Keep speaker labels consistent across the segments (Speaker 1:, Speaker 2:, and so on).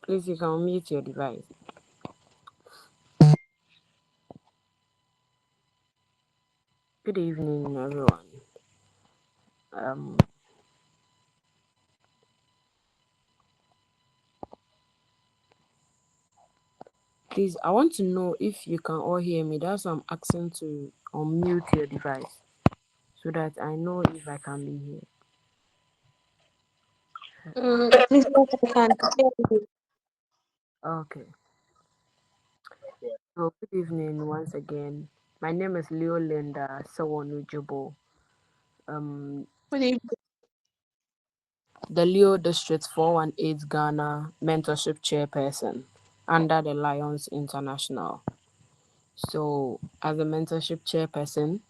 Speaker 1: Please, you can mute your device. Good evening, everyone. Um, please, I want to know if you can all hear me. That's why I'm asking to unmute your device so that I know if I can be here.
Speaker 2: Please, I can hear you.
Speaker 1: Okay. So, good evening once again. My name is Leo Linda Sawonujubo.
Speaker 2: Good evening.
Speaker 1: The Leo District 418 Ghana Mentorship Chairperson under the Lions International. So, as a mentorship chairperson,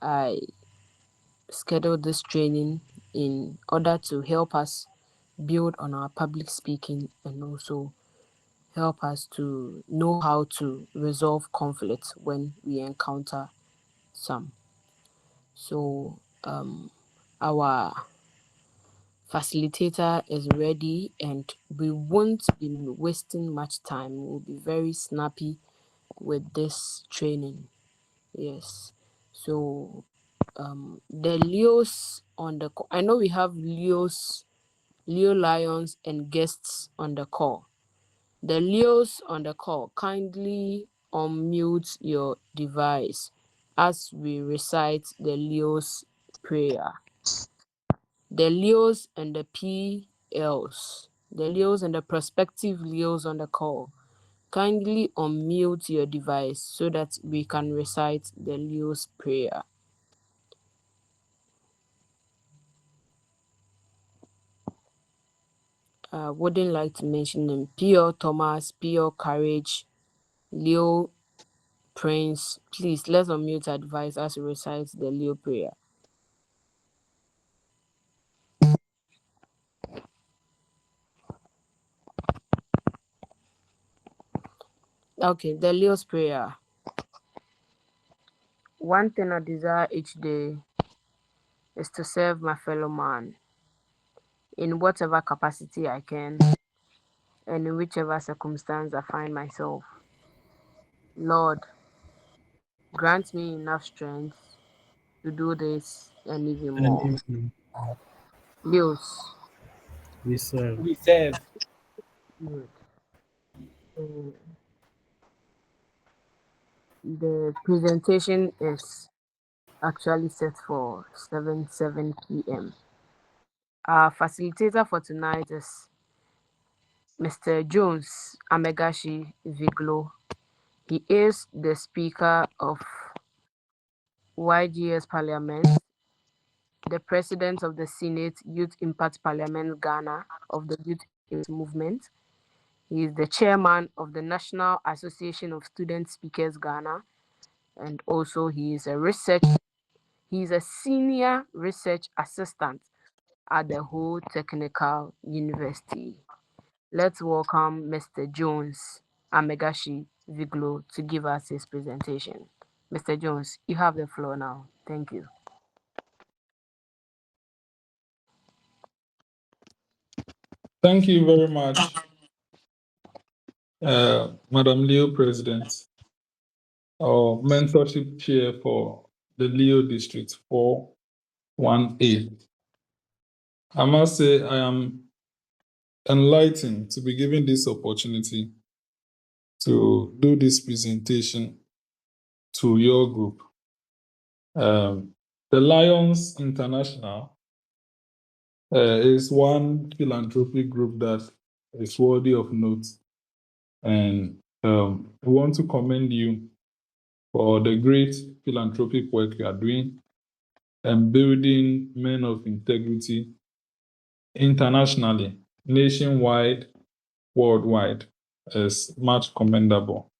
Speaker 1: I scheduled this training in order to help us build on our public speaking and also help us to know how to resolve conflicts when we encounter some. So, our facilitator is ready and we won't be wasting much time. We'll be very snappy with this training. Yes. So the Leos on the call. I know we have Leo Lions and guests on the call. The Leos on the call, kindly unmute your device as we recite the Leos prayer. The Leos and the PLs, the Leos and the prospective Leos on the call, kindly unmute your device so that we can recite the Leos prayer. Wouldn't like to mention them. Pure Thomas, Pure Courage, Leo Prince. Please, let's unmute our device as we recite the Leo prayer. Okay, the Leo's prayer. One thing I desire each day is to serve my fellow man in whatever capacity I can and in whichever circumstance I find myself. Lord, grant me enough strength to do this and even more. Leos.
Speaker 3: We serve.
Speaker 1: Good. Mm, the presentation is actually set for 7 p.m. Our facilitator for tonight is Mr. Jones Amegashie-Viglo. He is the Speaker of YGS Parliament, the President of the Senate Youth Impact Parliament Ghana of the Youth Impact Movement. He is the Chairman of the National Association of Student Speakers Ghana, and also he is a senior research assistant at the Whole Technical University. Let's welcome Mr. Jones Amegashie-Viglo to give us his presentation. Mr. Jones, you have the floor now. Thank you.
Speaker 4: Thank you very much, Madam Leo President, our mentorship chair for the Leo District 418. I must say I am enlightened to be given this opportunity to do this presentation to your group. The Lions International is one philanthropic group that is worthy of note. And we want to commend you for the great philanthropic work you are doing and building men of integrity internationally, nationwide, worldwide is much commendable.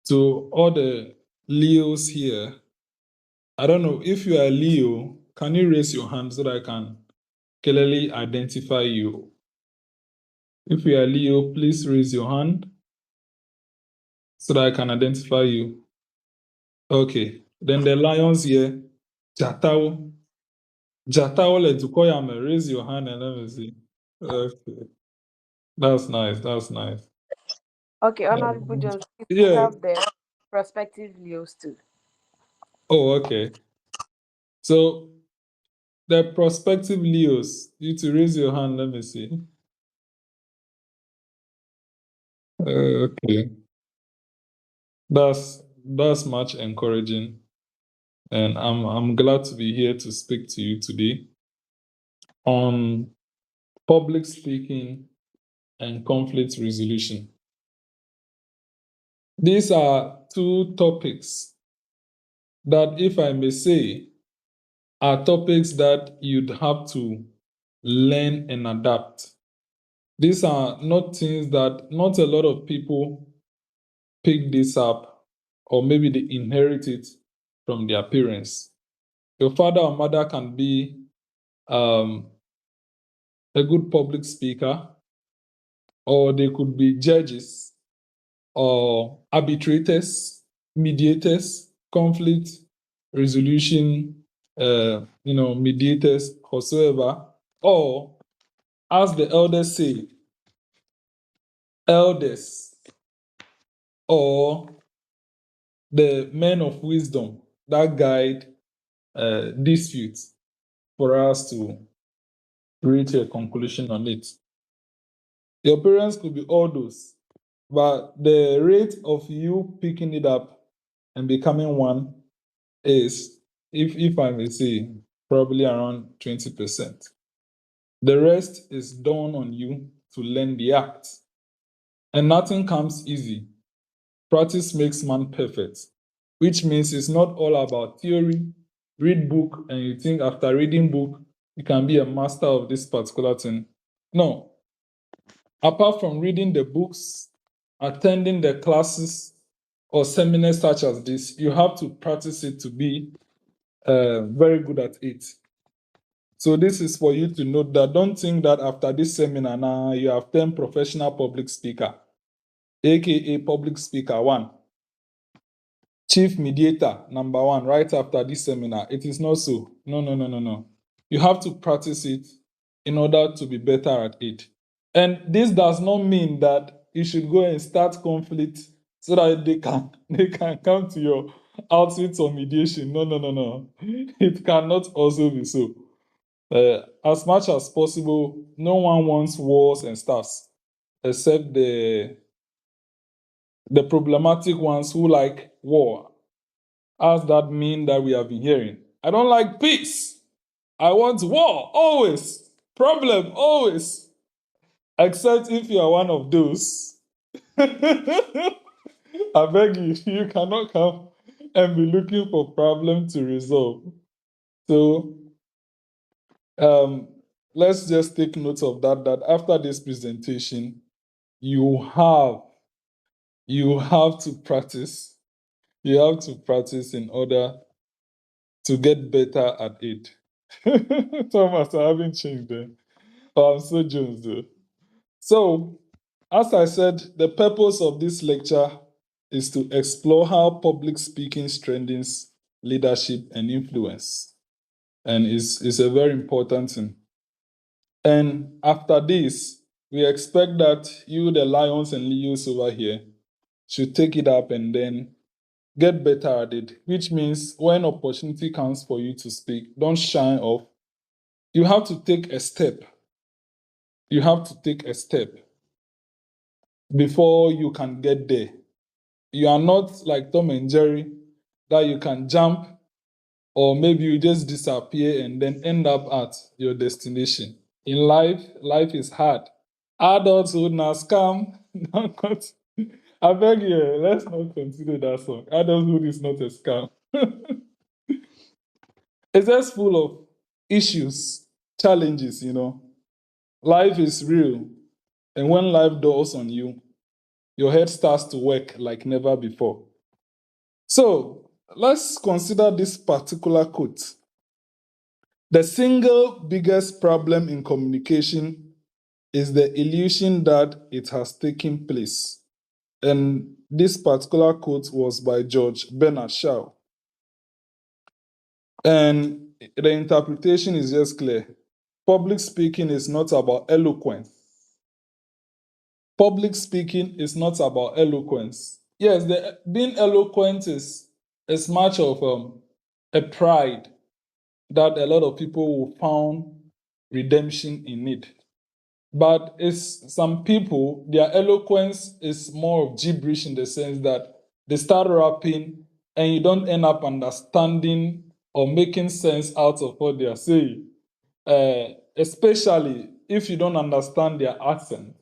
Speaker 4: To all the Leos here, I don't know if you are Leo, can you raise your hand so that I can clearly identify you? If you are Leo, please raise your hand so that I can identify you. Okay, then the lions here, Jatao. Jatao, let's call you, raise your hand and let me see. Okay. That's nice. That's nice.
Speaker 2: Okay, Honorable Jones, please
Speaker 4: Yeah.
Speaker 2: help the prospective Leos too.
Speaker 4: Oh, okay. So the prospective Leos, you to raise your hand. Let me see. Okay. That's much encouraging, and I'm glad to be here to speak to you today on public speaking and conflict resolution. These are two topics that, if I may say, are topics that you'd have to learn and adapt. These are not things that not a lot of people pick this up, or maybe they inherit it from their parents. Your father or mother can be um, a good public speaker, or they could be judges or arbitrators, mediators, conflict resolution, mediators, whatsoever, or as the elders say, elders, or the men of wisdom that guide disputes for us to reach a conclusion on it. Your parents could be all those, but the rate of you picking it up and becoming one is, if I may say, probably around 20%. The rest is done on you to learn the act. And nothing comes easy. Practice makes man perfect, which means it's not all about theory. Read book and you think after reading book, you can be a master of this particular thing. No. Apart from reading the books, attending the classes or seminars such as this, you have to practice it to be very good at it. So this is for you to note that don't think that after this seminar now you have 10 professional public speaker, aka public speaker one, chief mediator number one right after this seminar. It is not so. No. You have to practice it in order to be better at it. And this does not mean that you should go and start conflict so that they can come to your outfits or mediation. No. It cannot also be so. As much as possible, no one wants wars and stuffs, except the problematic ones who like war. As that mean that we have been hearing. I don't like peace. I want war always. Problem always. Except if you are one of those. I beg you, you cannot come and be looking for problem to resolve. So um, let's just take note of that after this presentation, you have to practice. You have to practice in order to get better at it. Thomas, I haven't changed them. Oh, I'm so Jones though. So, as I said, the purpose of this lecture is to explore how public speaking strengthens leadership and influence. And is a very important thing. And after this, we expect that you, the lions and leos over here, should take it up and then get better at it, which means when opportunity comes for you to speak, don't shy off. You have to take a step. You have to take a step before you can get there. You are not like Tom and Jerry that you can jump or maybe you just disappear and then end up at your destination. In life, life is hard. Adulthood now scam. I beg you, let's not consider that song. Adulthood is not a scam. It's just full of issues, challenges, Life is real. And when life doors on you, your head starts to work like never before. So let's consider this particular quote. The single biggest problem in communication is the illusion that it has taken place. And this particular quote was by George Bernard Shaw. And the interpretation is just clear. Public speaking is not about eloquence. public speaking is not about eloquence. Yes, being eloquent is much of a pride that a lot of people will found redemption in it. But it's some people, their eloquence is more of gibberish in the sense that they start rapping and you don't end up understanding or making sense out of what they are saying. Especially if you don't understand their accent.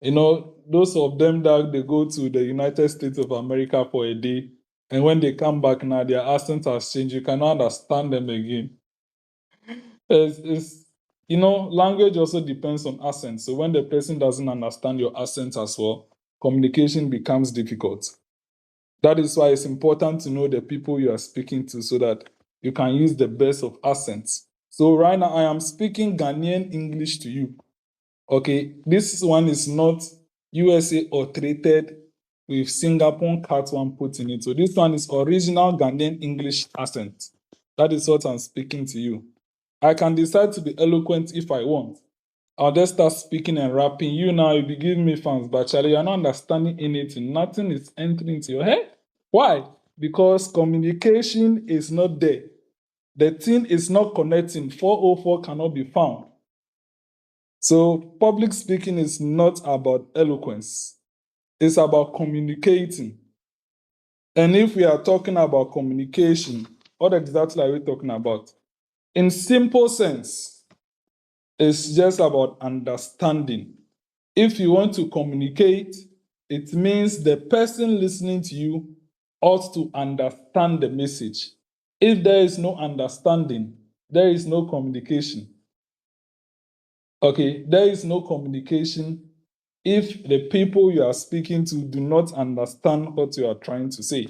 Speaker 4: You know, those of them that they go to the United States of America for a day, and when they come back now, their accent has changed. You cannot understand them again. It's language also depends on accent. So when the person doesn't understand your accent as well, communication becomes difficult. That is why it's important to know the people you are speaking to so that you can use the best of accents. So right now, I am speaking Ghanaian English to you. Okay, this one is not USA altered with Singapore cat one put in it. So this one is original Ghanaian English accent. That is what I'm speaking to you. I can decide to be eloquent if I want. I'll just start speaking and rapping. You now, you'll be giving me fans, but Charlie, you're not understanding anything. Nothing is entering into your head. Why? Because communication is not there. The thing is not connecting. 404 cannot be found. So public speaking is not about eloquence. It's about communicating. And if we are talking about communication, what exactly are we talking about? In simple sense, it's just about understanding. If you want to communicate, it means the person listening to you ought to understand the message. If there is no understanding, there is no communication. Okay, there is no communication if the people you are speaking to do not understand what you are trying to say.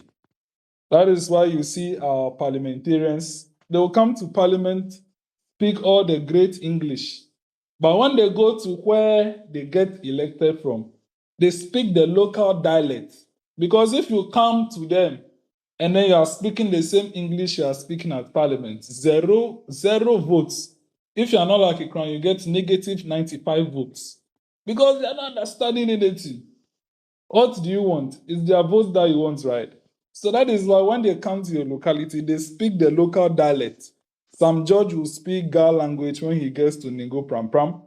Speaker 4: That is why you see our parliamentarians, they will come to parliament, speak all the great English. But when they go to where they get elected from, they speak the local dialect. Because if you come to them and then you are speaking the same English you are speaking at parliament, zero votes. If you are not like a crown, you get negative 95 votes. Because they are not understanding anything. What do you want? It's their votes that you want, right? So that is why when they come to your locality, they speak the local dialect. Some judge will speak Ga language when he gets to Ningo Pram Pram.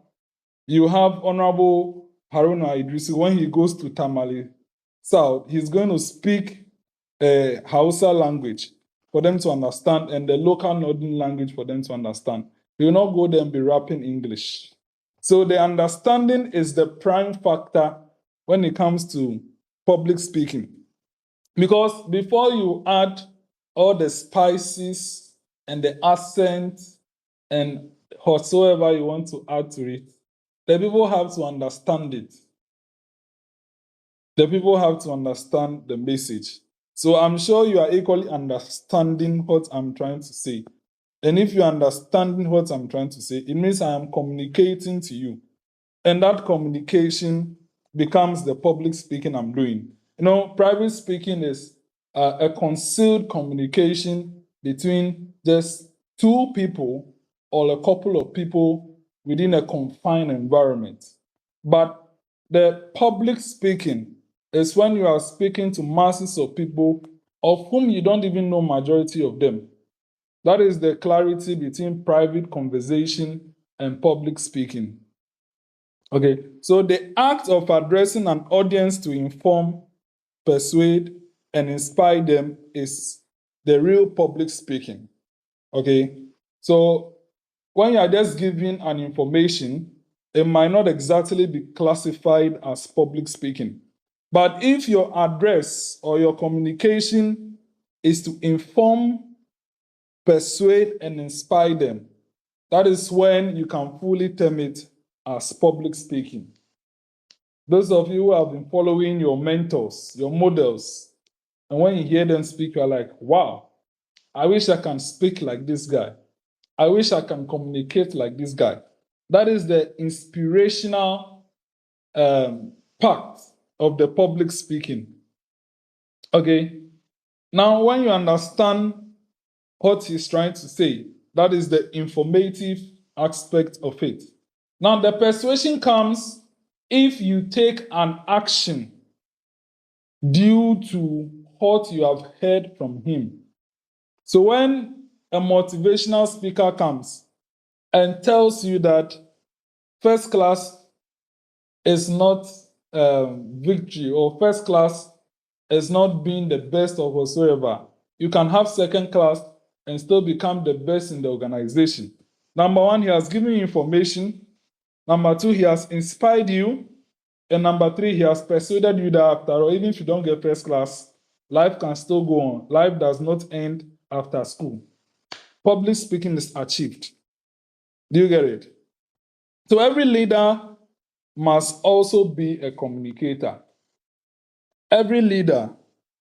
Speaker 4: You have Honorable Haruna Idrisi, when he goes to Tamale South, he's going to speak Hausa language for them to understand and the local northern language for them to understand. He will not go there and be rapping English. So the understanding is the prime factor when it comes to public speaking. Because before you add all the spices and the accent and whatsoever you want to add to it, the people have to understand it. The people have to understand the message. So I'm sure you are equally understanding what I'm trying to say. And if you're understanding what I'm trying to say, it means I am communicating to you. And that communication becomes the public speaking I'm doing. You know, private speaking is a concealed communication between just two people or a couple of people within a confined environment. But the public speaking is when you are speaking to masses of people of whom you don't even know majority of them. That is the clarity between private conversation and public speaking. Okay, so the act of addressing an audience to inform, persuade, and inspire them is the real public speaking. Okay, so when you are just giving an information, it might not exactly be classified as public speaking. But if your address or your communication is to inform, persuade, and inspire them, that is when you can fully term it as public speaking. Those of you who have been following your mentors, your models, and when you hear them speak, you're like, wow, I wish I can speak like this guy. I wish I can communicate like this guy. That is the inspirational part of the public speaking. Okay. Now, when you understand what he's trying to say, that is the informative aspect of it. Now, the persuasion comes if you take an action due to what you have heard from him. So when a motivational speaker comes and tells you that first class is not victory, or first class is not being the best of whatsoever, you can have second class and still become the best in the organization. Number one, he has given you information. Number two, he has inspired you. And number three, he has persuaded you that after all, even if you don't get first class, life can still go on. Life does not end after school. Public speaking is achieved. Do you get it? So every leader must also be a communicator. Every leader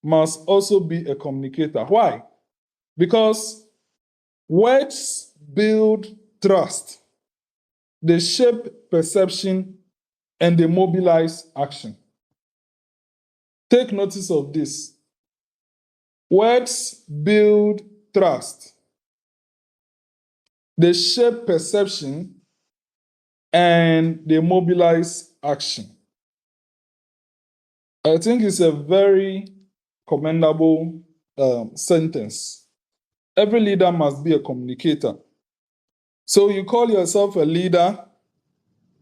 Speaker 4: must also be a communicator. Why? Because words build trust, they shape perception, and they mobilize action. Take notice of this. Words build trust, they shape perception, and they mobilize action. I think it's a very commendable sentence. Every leader must be a communicator. So you call yourself a leader,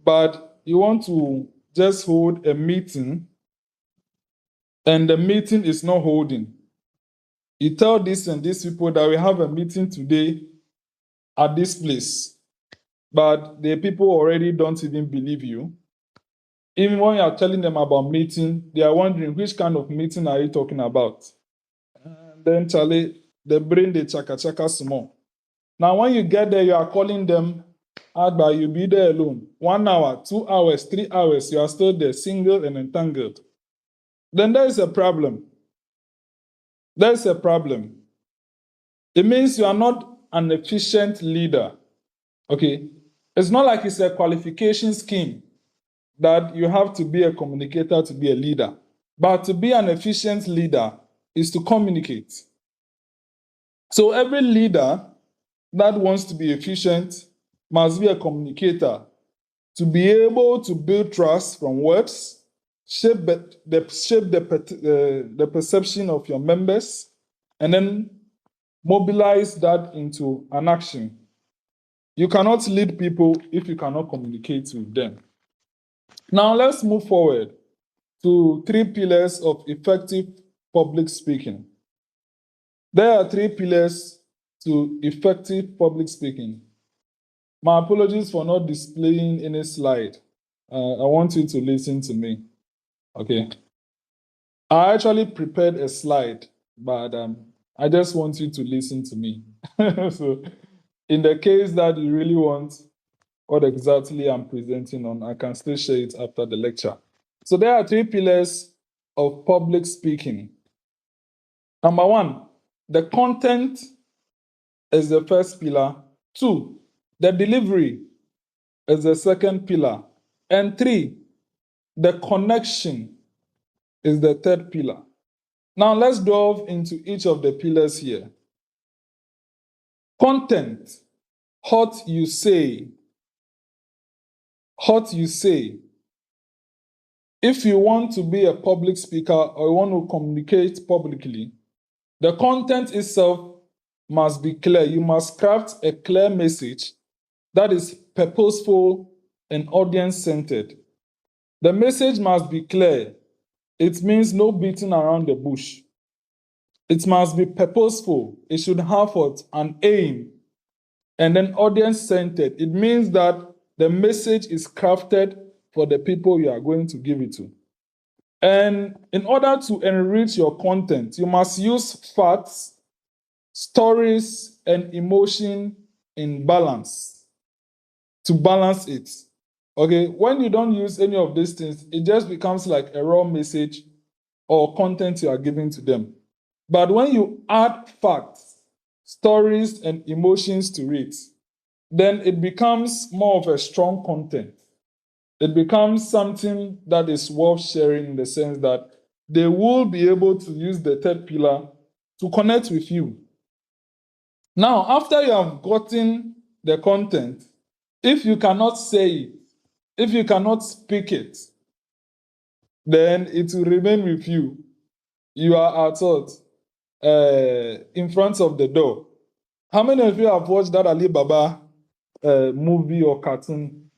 Speaker 4: but you want to just hold a meeting, and the meeting is not holding. You tell this and these people that we have a meeting today at this place, but the people already don't even believe you. Even when you are telling them about meeting, they are wondering, which kind of meeting are you talking about? And then Charlie, the brain, they chaka small. Now, when you get there, you are calling them, Agba, you'll be there alone. 1 hour, 2 hours, 3 hours, you are still there, single and entangled. Then there is a problem. There is a problem. It means you are not an efficient leader. Okay? It's not like it's a qualification scheme that you have to be a communicator to be a leader. But to be an efficient leader is to communicate. So every leader that wants to be efficient must be a communicator to be able to build trust from words, shape the perception of your members, and then mobilize that into an action. You cannot lead people if you cannot communicate with them. Now let's move forward to 3 pillars of effective public speaking. There are 3 pillars to effective public speaking. My apologies for not displaying any slide. I want you to listen to me. Okay. I actually prepared a slide, but I just want you to listen to me. So, in the case that you really want what exactly I'm presenting on, I can still share it after the lecture. So, there are 3 pillars of public speaking. Number 1, the content is the first pillar. 2, the delivery is the second pillar. And 3, the connection is the third pillar. Now let's delve into each of the pillars here. Content, what you say. What you say. If you want to be a public speaker or you want to communicate publicly, the content itself must be clear. You must craft a clear message that is purposeful and audience-centered. The message must be clear. It means no beating around the bush. It must be purposeful. It should have what? An aim. And then audience-centered. It means that the message is crafted for the people you are going to give it to. And in order to enrich your content, you must use facts, stories, and emotion in balance to balance it. Okay, when you don't use any of these things, it just becomes like a raw message or content you are giving to them. But when you add facts, stories, and emotions to it, then it becomes more of a strong content. It becomes something that is worth sharing in the sense that they will be able to use the third pillar to connect with you. Now, after you have gotten the content, if you cannot say it, if you cannot speak it, then it will remain with you. You are at what? In front of the door. How many of you have watched that Ali Baba movie or cartoon?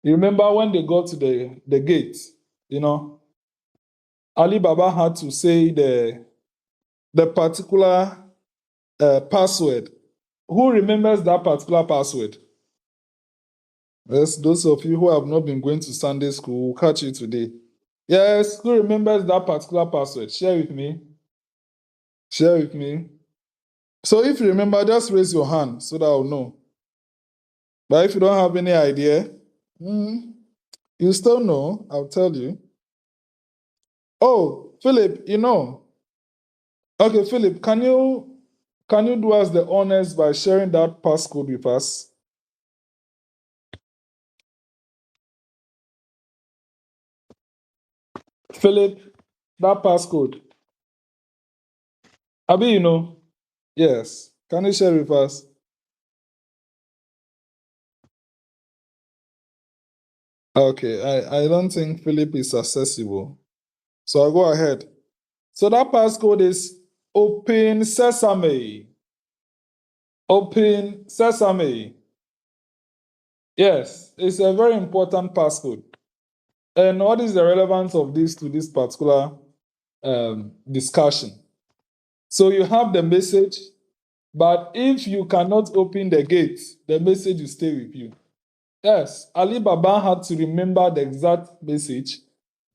Speaker 4: You remember when they got to the gate, you know, Ali Baba had to say the particular password. Who remembers that particular password? Yes, those of you who have not been going to Sunday school will catch you today. Yes, who remembers that particular password? Share with me. Share with me. So if you remember, just raise your hand so that I'll know. But if you don't have any idea, you still know, I'll tell you. Oh, Philip, you know. Okay, Philip, can you do us the honors by sharing that passcode with us? Philip, that passcode. Abi, you know? Yes. Can you share with us? Okay, I don't think Philip is accessible. So I'll go ahead. So that passcode is Open Sesame. Open Sesame. Yes, it's a very important passcode. And what is the relevance of this to this particular discussion? So you have the message, but if you cannot open the gate, the message will stay with you. Yes, Ali Baba had to remember the exact message,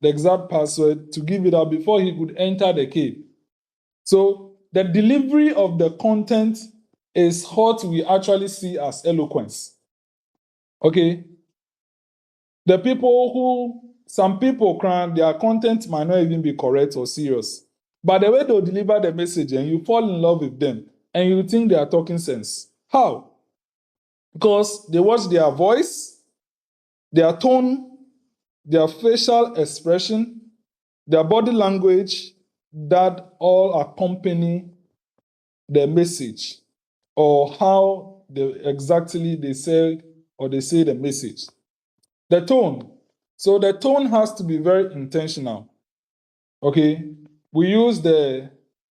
Speaker 4: the exact password to give it out before he could enter the cave. So the delivery of the content is what we actually see as eloquence. Okay? The people who, some people cry, their content might not even be correct or serious. But the way they'll deliver the message and you fall in love with them and you think they are talking sense. How? Because they watch their voice, their tone, their facial expression, their body language that all accompany the message or how exactly they say or they say the message. The tone. So the tone has to be very intentional. Okay, we use the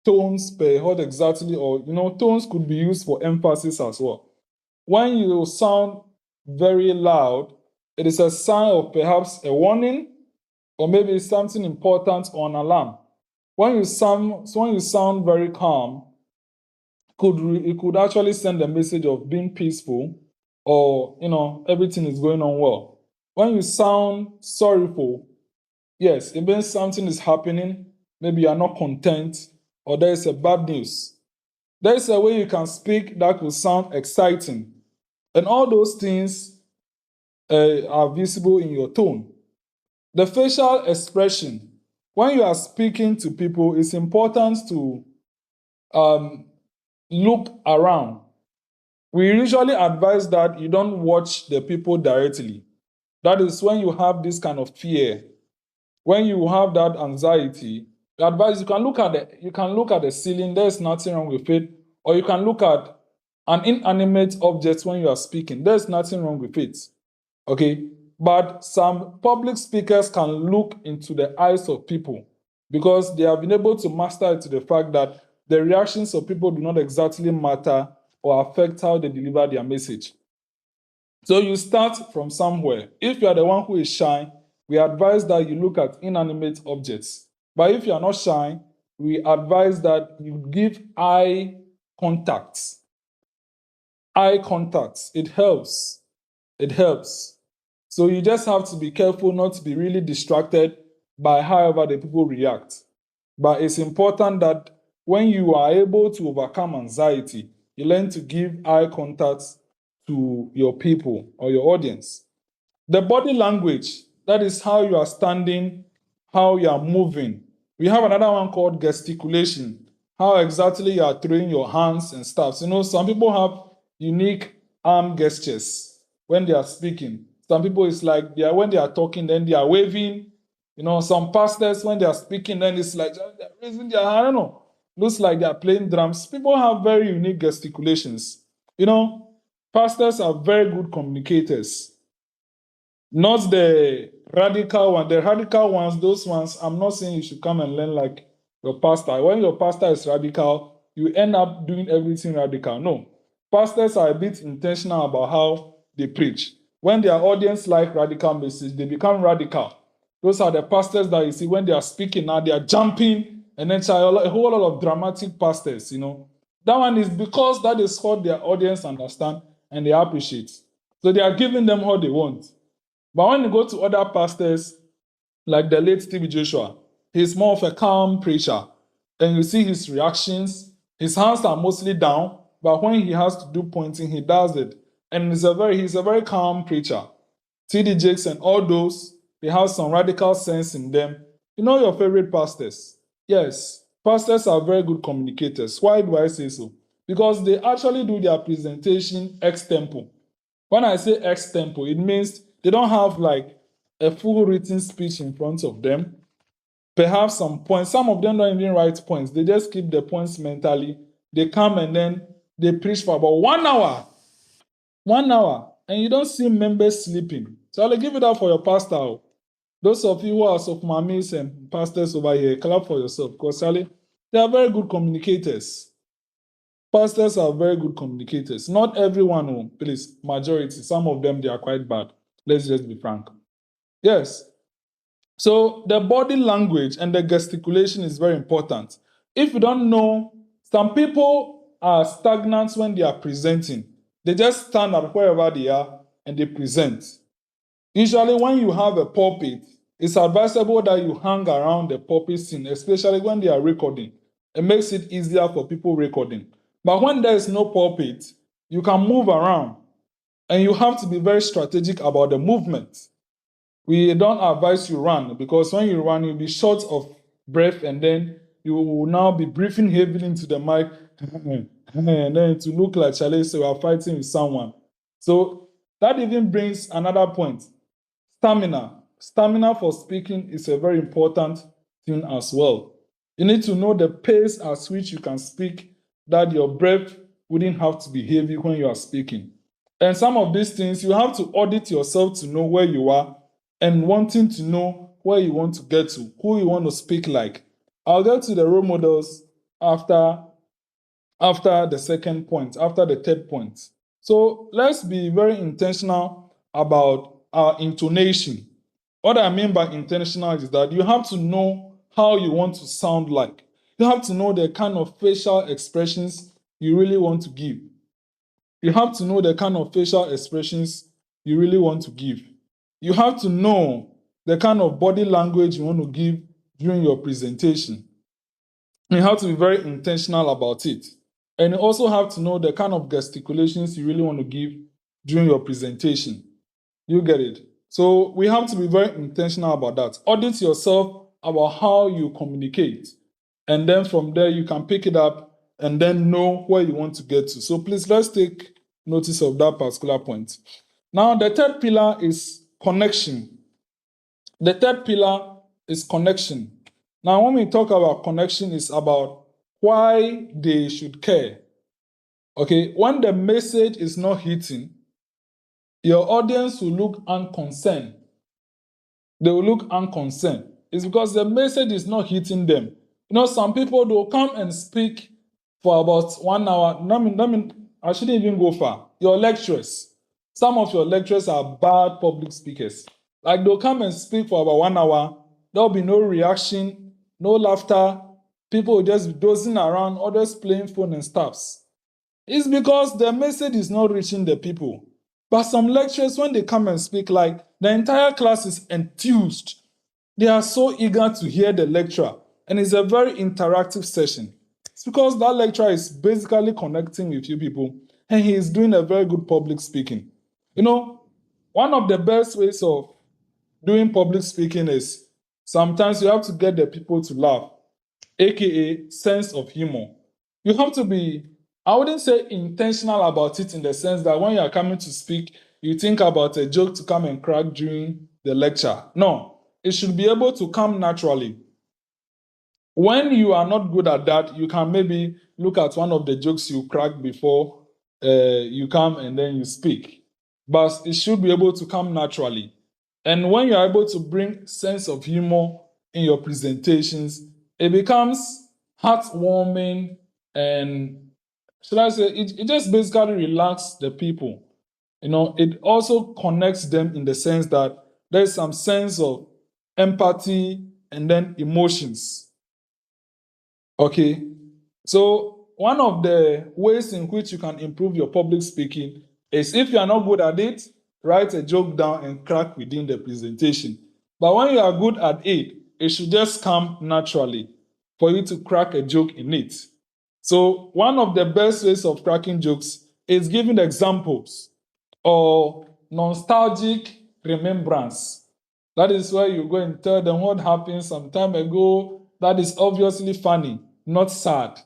Speaker 4: tones per what exactly, or tones could be used for emphasis as well. When you sound very loud, it is a sign of perhaps a warning or maybe something important or an alarm. When you sound very calm, it could actually send a message of being peaceful or everything is going on well. When you sound sorrowful, yes, it means something is happening. Maybe you are not content or there is a bad news. There is a way you can speak that will sound exciting. And all those things are visible in your tone. The facial expression. When you are speaking to people, it's important to look around. We usually advise that you don't watch the people directly. That is when you have this kind of fear. When you have that anxiety, the advice, you can look at the ceiling, there's nothing wrong with it, or you can look at an inanimate object when you are speaking, there's nothing wrong with it. Okay, but some public speakers can look into the eyes of people because they have been able to master it to the fact that the reactions of people do not exactly matter or affect how they deliver their message. So you start from somewhere. If you are the one who is shy, we advise that you look at inanimate objects. But if you are not shy, we advise that you give eye contact. Eye contact, it helps. It helps. So you just have to be careful not to be really distracted by however the people react. But it's important that when you are able to overcome anxiety, you learn to give eye contact to your people or your audience. The body language, that is how you are standing, how you are moving. We have another one called gesticulation, how exactly you are throwing your hands and stuff. Some people have unique arm gestures when they are speaking. Some people, it's like when they are talking, then they are waving. Some pastors, when they are speaking, then it's like they're raising their hand. I don't know. Looks like they are playing drums. People have very unique gesticulations. Pastors are very good communicators. Not the radical one. The radical ones, those ones, I'm not saying you should come and learn like your pastor. When your pastor is radical, you end up doing everything radical. No. Pastors are a bit intentional about how they preach. When their audience like radical message, they become radical. Those are the pastors that you see when they are speaking now, they are jumping, and then a whole lot of dramatic pastors, you know. That one is because that is what their audience understand and they appreciate. So they are giving them what they want. But when you go to other pastors, like the late Stevie Joshua, he's more of a calm preacher. And you see his reactions, his hands are mostly down, but when he has to do pointing, he does it. And he's a very calm preacher. T.D. Jakes and all those, they have some radical sense in them. You know your favorite pastors? Yes, pastors are very good communicators. Why do I say so? Because they actually do their presentation ex tempo. When I say ex tempo, it means they don't have like a full written speech in front of them. Perhaps some points, some of them don't even write points. They just keep the points mentally. They come and then they preach for about 1 hour. 1 hour. And you don't see members sleeping. So I'll give it up for your pastor. Those of you who are of mamis and pastors over here, clap for yourself. Because they are very good communicators. Pastors are very good communicators. Not everyone, please, majority. Some of them, they are quite bad. Let's just be frank. Yes. So the body language and the gesticulation is very important. If you don't know, some people are stagnant when they are presenting. They just stand up wherever they are and they present. Usually when you have a pulpit, it's advisable that you hang around the pulpit scene, especially when they are recording. It makes it easier for people recording. But when there is no pulpit, you can move around and you have to be very strategic about the movement. We don't advise you run because when you run, you'll be short of breath and then you will now be breathing heavily into the mic and then to look like Charlie, so you are fighting with someone. So that even brings another point. Stamina. Stamina for speaking is a very important thing as well. You need to know the pace at which you can speak, that your breath wouldn't have to be heavy when you are speaking. And some of these things, you have to audit yourself to know where you are and wanting to know where you want to get to, who you want to speak like. I'll get to the role models after the second point, after the third point. So let's be very intentional about our intonation. What I mean by intentional is that you have to know how you want to sound like. You have to know the kind of facial expressions you really want to give. You have to know the kind of facial expressions you really want to give. You have to know the kind of body language you want to give during your presentation. You have to be very intentional about it. And you also have to know the kind of gesticulations you really want to give during your presentation. You get it? So we have to be very intentional about that. Audit yourself about how you communicate. And then from there, you can pick it up and then know where you want to get to. So please, let's take notice of that particular point. Now, the third pillar is connection. The third pillar is connection. Now, when we talk about connection, it's about why they should care. Okay, when the message is not hitting, your audience will look unconcerned. They will look unconcerned. It's because the message is not hitting them. You know, some people, they'll come and speak for about 1 hour. I shouldn't even go far. Your lecturers, some of your lecturers are bad public speakers. Like they'll come and speak for about 1 hour. There'll be no reaction, no laughter. People will just be dozing around, others playing phone and stuffs. It's because the message is not reaching the people. But some lecturers, when they come and speak, like the entire class is enthused. They are so eager to hear the lecturer. And it's a very interactive session. It's because that lecturer is basically connecting with you people and he is doing a very good public speaking. You know, one of the best ways of doing public speaking is sometimes you have to get the people to laugh, aka sense of humor. You have to be, I wouldn't say intentional about it in the sense that when you are coming to speak, you think about a joke to come and crack during the lecture. No, it should be able to come naturally. When you are not good at that, you can maybe look at one of the jokes you crack before you come and then you speak. But it should be able to come naturally. And when you're able to bring sense of humor in your presentations, it becomes heartwarming and should I say it just basically relaxes the people. It also connects them in the sense that there's some sense of empathy and then emotions. Okay. So one of the ways in which you can improve your public speaking is if you are not good at it, write a joke down and crack within the presentation. But when you are good at it, it should just come naturally for you to crack a joke in it. So one of the best ways of cracking jokes is giving examples or nostalgic remembrance. That is where you go and tell them what happened some time ago that is obviously funny, not sad.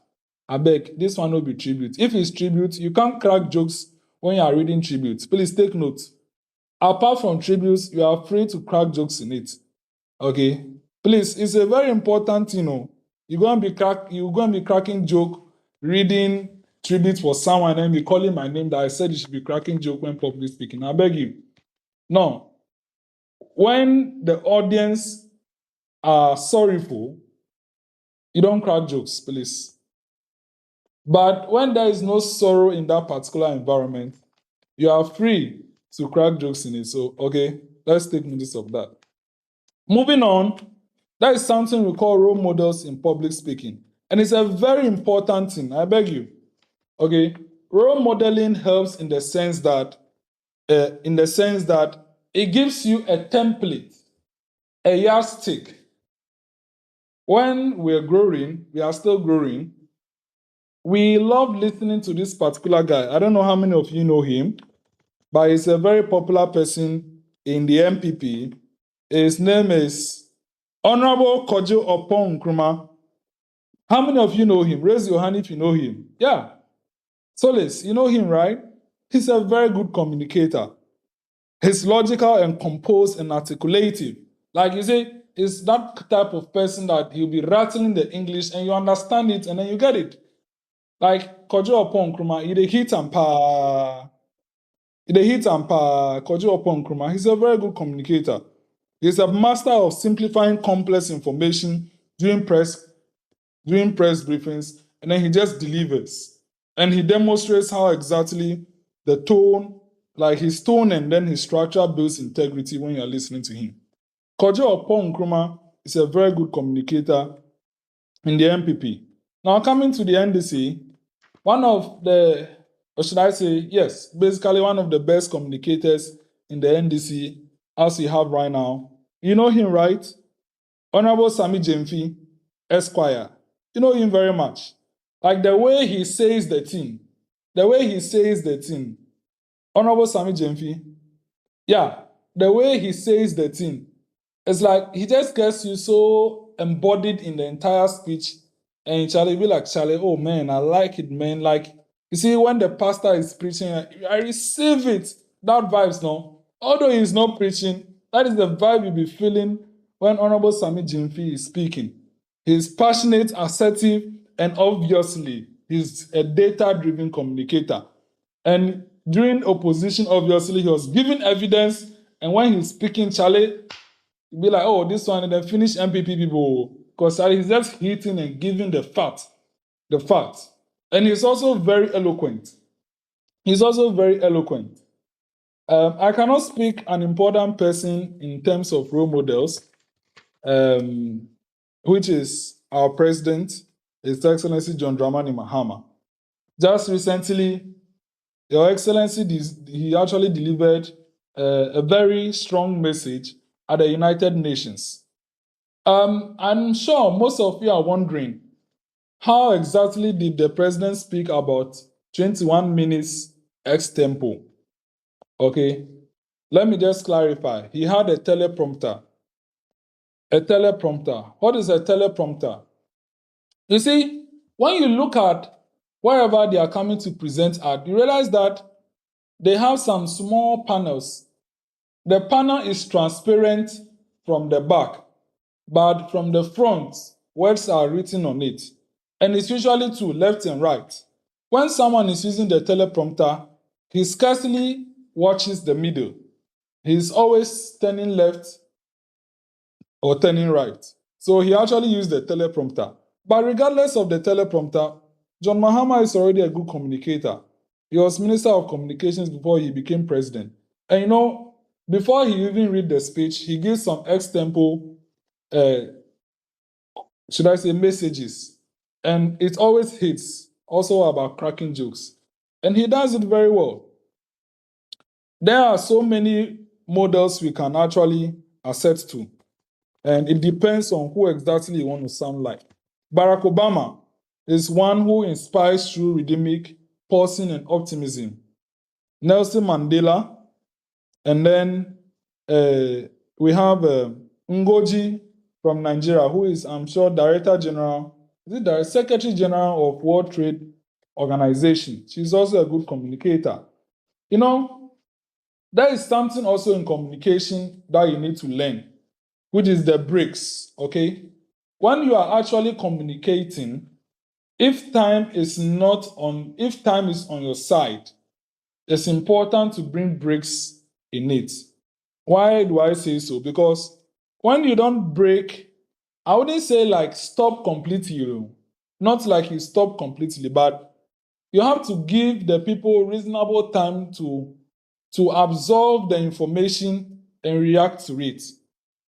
Speaker 4: Abeg, this one will be tribute. If it's tribute, you can't crack jokes when you are reading tributes. Please take note. Apart from tributes, you are free to crack jokes in it. Okay? Please, it's a very important thing. You're going to be cracking joke, reading tribute for someone and be calling my name that I said you should be cracking joke when public speaking. I beg you. No. When the audience are sorrowful, you don't crack jokes, please. But when there is no sorrow in that particular environment, you are free to crack jokes in it. So, okay, let's take notice of that. Moving on, that is something we call role models in public speaking. And it's a very important thing, I beg you. Okay, role modeling helps in the sense that it gives you a template, a yardstick. When we're growing, we are still growing. We love listening to this particular guy. I don't know how many of you know him, but he's a very popular person in the MPP. His name is Honorable Kojo Oppong Nkrumah. How many of you know him? Raise your hand if you know him. Yeah. Solis, you know him, right? He's a very good communicator. He's logical and composed and articulative. Like you say, he's that type of person that he'll be rattling the English and you understand it and then you get it. Like Kojo Oppong Nkrumah, he dey hit and pa. Kojo Oppong Nkrumah. He's a very good communicator. He's a master of simplifying complex information during press briefings, and then he just delivers. And he demonstrates how exactly the tone, like his tone and then his structure builds integrity when you're listening to him. Kojo Oppong Nkrumah is a very good communicator in the MPP. Now coming to the NDC, one of the, or should I say, yes, basically one of the best communicators in the NDC as we have right now. You know him, right? Honorable Sami Jemfi, Esquire. You know him very much. Like the way he says the thing. Honorable Sami Jemfi. Yeah, the way he says the thing. It's like he just gets you so embodied in the entire speech. And Charlie be like, Charlie, oh man, I like it, man. Like, you see, when the pastor is preaching, I receive it. That vibes, no? Although he's not preaching, that is the vibe you'll be feeling when Honorable Sami Jemfi is speaking. He's passionate, assertive, and obviously, he's a data-driven communicator. And during opposition, obviously, he was giving evidence. And when he's speaking, Charlie, be like, oh, this one, and then finish MPP people. Because he's just hitting and giving the fact. And he's also very eloquent. I cannot speak an important person in terms of role models, which is our president, His Excellency John Dramani Mahama. Just recently, Your Excellency, he actually delivered a very strong message at the United Nations. I'm sure most of you are wondering, how exactly did the president speak about 21 minutes ex tempo? Okay, let me just clarify. He had a teleprompter. What is a teleprompter? You see, when you look at wherever they are coming to present at, you realize that they have some small panels. The panel is transparent from the back, but from the front, words are written on it. And it's usually to left and right. When someone is using the teleprompter, he scarcely watches the middle. he's always turning left or turning right. So he actually used the teleprompter. But regardless of the teleprompter, John Mahama is already a good communicator. He was Minister of Communications before he became president. And you know, before he even read the speech, he gives some extempo, should I say, messages. And it always hits, also about cracking jokes. And he does it very well. There are so many models we can actually assert to. And it depends on who exactly you want to sound like. Barack Obama is one who inspires through rhythmic, pulsing, and optimism. Nelson Mandela, and then we have Ngozi from Nigeria, who is, I'm sure, Director General, is it the Secretary General of World Trade Organization. She's also a good communicator. You know, there is something also in communication that you need to learn, which is the breaks, okay? When you are actually communicating, if time is on your side, it's important to bring breaks in it. Why do I say so? Because when you don't break, I wouldn't say like stop completely, not like you stop completely, but you have to give the people reasonable time to absorb the information and react to it.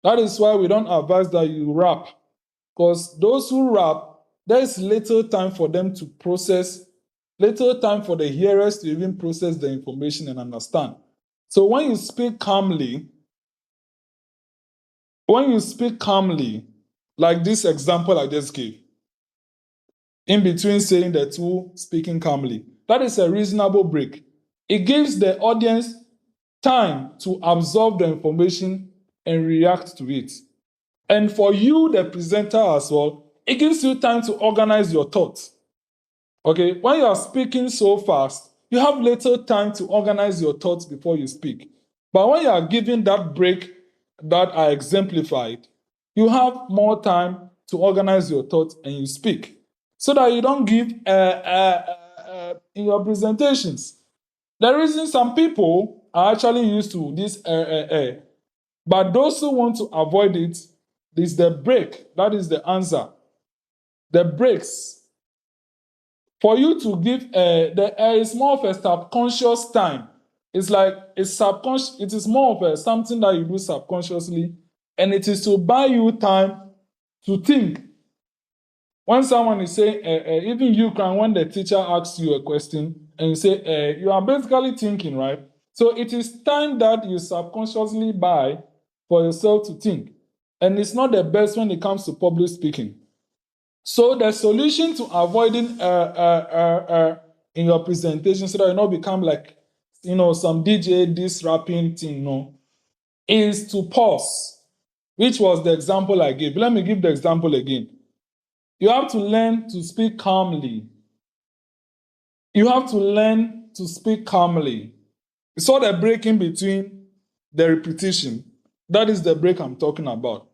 Speaker 4: That is why we don't advise that you rap, because those who rap, there is little time for them to process, little time for the hearers to even process the information and understand. So when you speak calmly, like this example I just gave, in between saying the two, speaking calmly, that is a reasonable break. It gives the audience time to absorb the information and react to it. And for you, the presenter as well, it gives you time to organize your thoughts. Okay, when you are speaking so fast, you have little time to organize your thoughts before you speak. But when you are given that break that I exemplified, you have more time to organize your thoughts and you speak. So that you don't give in your presentations. The reason some people are actually used to this but those who want to avoid it, is the break. That is the answer. The breaks. For you to give there is more of a subconscious time. It's like it's subconscious, it is more of a something that you do subconsciously, and it is to buy you time to think. When someone is saying, even you can, when the teacher asks you a question and you say, you are basically thinking, right? So it is time that you subconsciously buy for yourself to think. And it's not the best when it comes to public speaking. So the solution to avoiding in your presentation so that you not become like, some DJ, this rapping thing, is to pause, which was the example I gave. Let me give the example again. You have to learn to speak calmly. You have to learn to speak calmly. You saw the break in between the repetition. That is the break I'm talking about.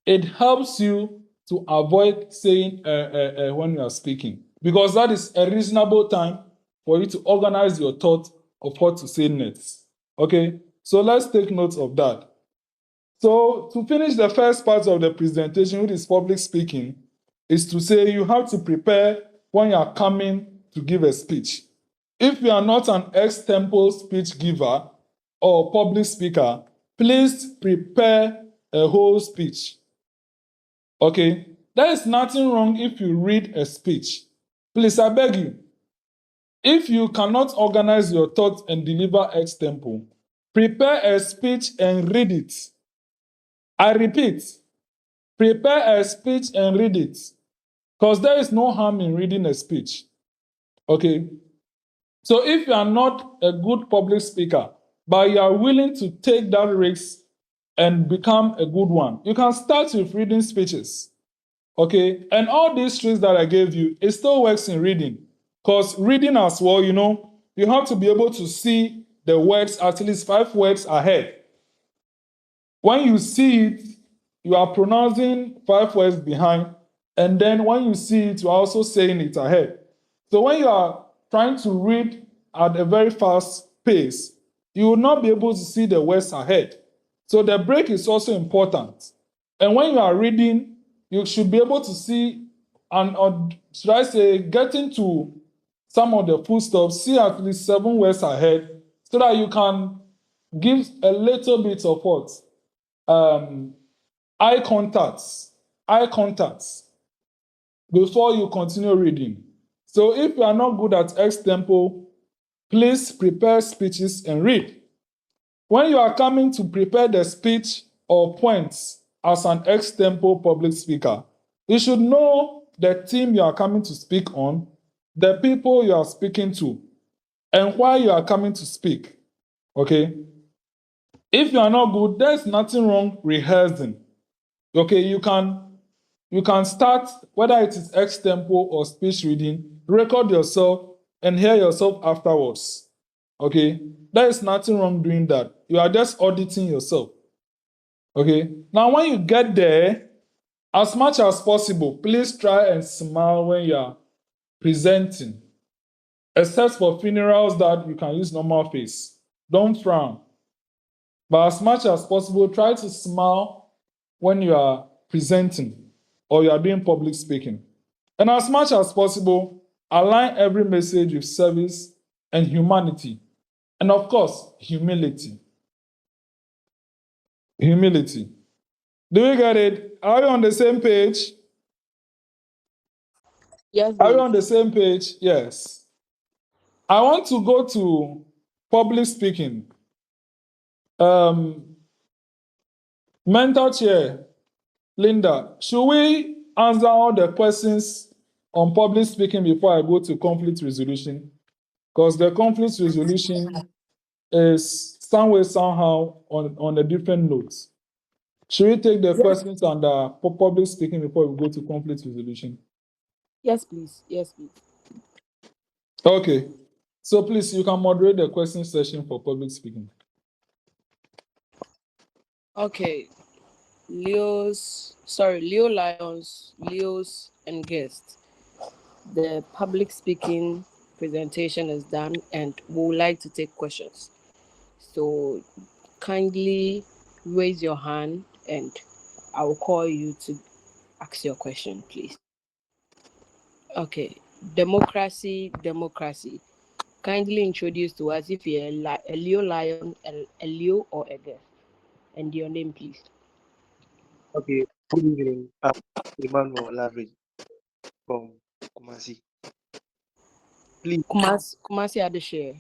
Speaker 4: It helps you to avoid saying when you are speaking, because that is a reasonable time for you to organize your thought of what to say next. Okay, so let's take note of that. So to finish the first part of the presentation, which is public speaking, is to say you have to prepare when you are coming to give a speech. If you are not an extempo speech giver or public speaker, please prepare a whole speech. Okay? There is nothing wrong if you read a speech. Please, I beg you, if you cannot organize your thoughts and deliver extempo, prepare a speech and read it. I repeat, prepare a speech and read it, because there is no harm in reading a speech. Okay? So if you are not a good public speaker, but you are willing to take that risk and become a good one, you can start with reading speeches. Okay? And all these tricks that I gave you, it still works in reading. Because reading as well, you have to be able to see the words at least 5 words ahead. When you see it, you are pronouncing 5 words behind, and then when you see it, you are also saying it ahead. So when you are trying to read at a very fast pace, you will not be able to see the words ahead. So the break is also important. And when you are reading, you should be able to see, and or should I say, getting to some of the full stops, see at least 7 words ahead, so that you can give a little bit of what? Eye contacts. Eye contacts before you continue reading. So if you are not good at extempo, please prepare speeches and read. When you are coming to prepare the speech or points as an extempo public speaker, you should know the theme you are coming to speak on, the people you are speaking to, and why you are coming to speak. Okay? If you are not good, there's nothing wrong rehearsing. Okay, you can start, whether it is extempo or speech reading, record yourself and hear yourself afterwards. Okay, there is nothing wrong doing that. You are just auditing yourself. Okay, now when you get there, as much as possible, please try and smile when you are presenting, except for funerals that you can use normal face. Don't frown. But as much as possible, try to smile when you are presenting or you are doing public speaking. And as much as possible, align every message with service and humanity. And of course, humility. Humility. Do you get it? Are you on the same page?
Speaker 1: Yes,
Speaker 4: Are you
Speaker 1: please.
Speaker 4: on the same page? Yes. I want to go to public speaking. Mental chair, Linda, should we answer all the questions on public speaking before I go to conflict resolution? Because the conflict resolution is somewhere, somehow on a different note. Should we take the questions under public speaking before we go to conflict resolution?
Speaker 1: Yes, please. Yes, please.
Speaker 4: Okay. So please, you can moderate the question session for public speaking.
Speaker 1: Okay. Leo Lions, Leos, and guests. The public speaking presentation is done, and we would like to take questions. So kindly raise your hand, and I will call you to ask your question, please. Okay. Democracy. Kindly introduce to us if you're a Leo Lion, a Leo, or a guest, and your name, please.
Speaker 3: Okay, good evening. I'm Emmanuel Lavin from Kumasi. Please,
Speaker 1: Kumasi Adeshare.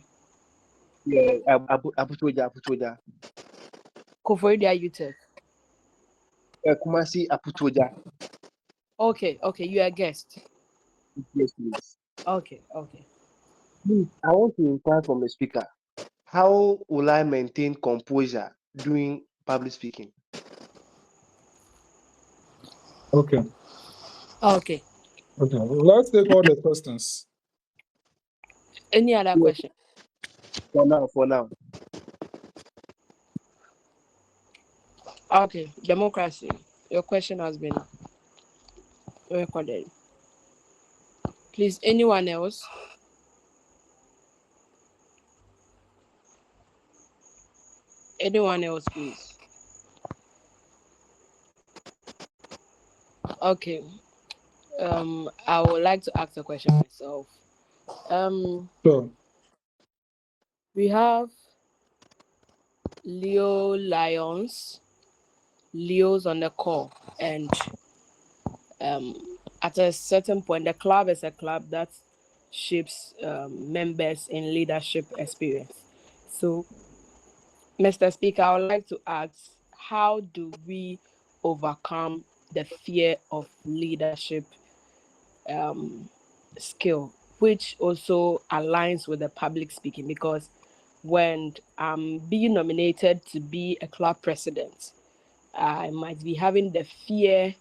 Speaker 3: yeah, Aputoja.
Speaker 1: Koforidua UTEC.
Speaker 3: Kumasi Aputoja.
Speaker 1: Okay, you are a guest.
Speaker 3: Yes, please.
Speaker 1: Okay.
Speaker 3: Please, I want to inquire from the speaker. How will I maintain composure during public speaking?
Speaker 4: Okay.
Speaker 1: Okay.
Speaker 4: Let's take all the questions.
Speaker 1: Any other
Speaker 3: Yes,
Speaker 1: question?
Speaker 3: for now.
Speaker 1: Okay. Democracy. Your question has been recorded. Please, anyone else? Anyone else, please? Okay. I would like to ask a question myself.
Speaker 4: Sure.
Speaker 1: We have Leo Lions, Leos on the call, and at a certain point, the club is a club that shapes members in leadership experience. So, Mr. Speaker, I would like to ask, how do we overcome the fear of leadership skill, which also aligns with the public speaking? Because when I'm being nominated to be a club president, I might be having the fear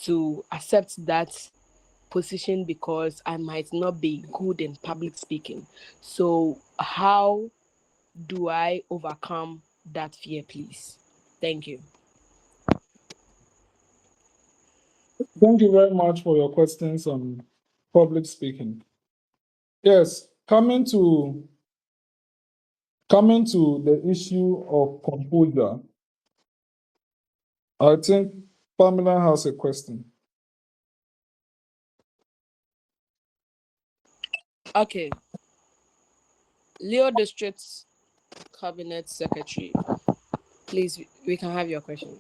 Speaker 1: to accept that position because I might not be good in public speaking. So, how do I overcome that fear, please? Thank you.
Speaker 4: Thank you very much for your questions on public speaking. Yes, coming to Coming to the issue of composure, I think Pamela has a question.
Speaker 1: Okay. Leo District's Cabinet Secretary, please, we can have your question.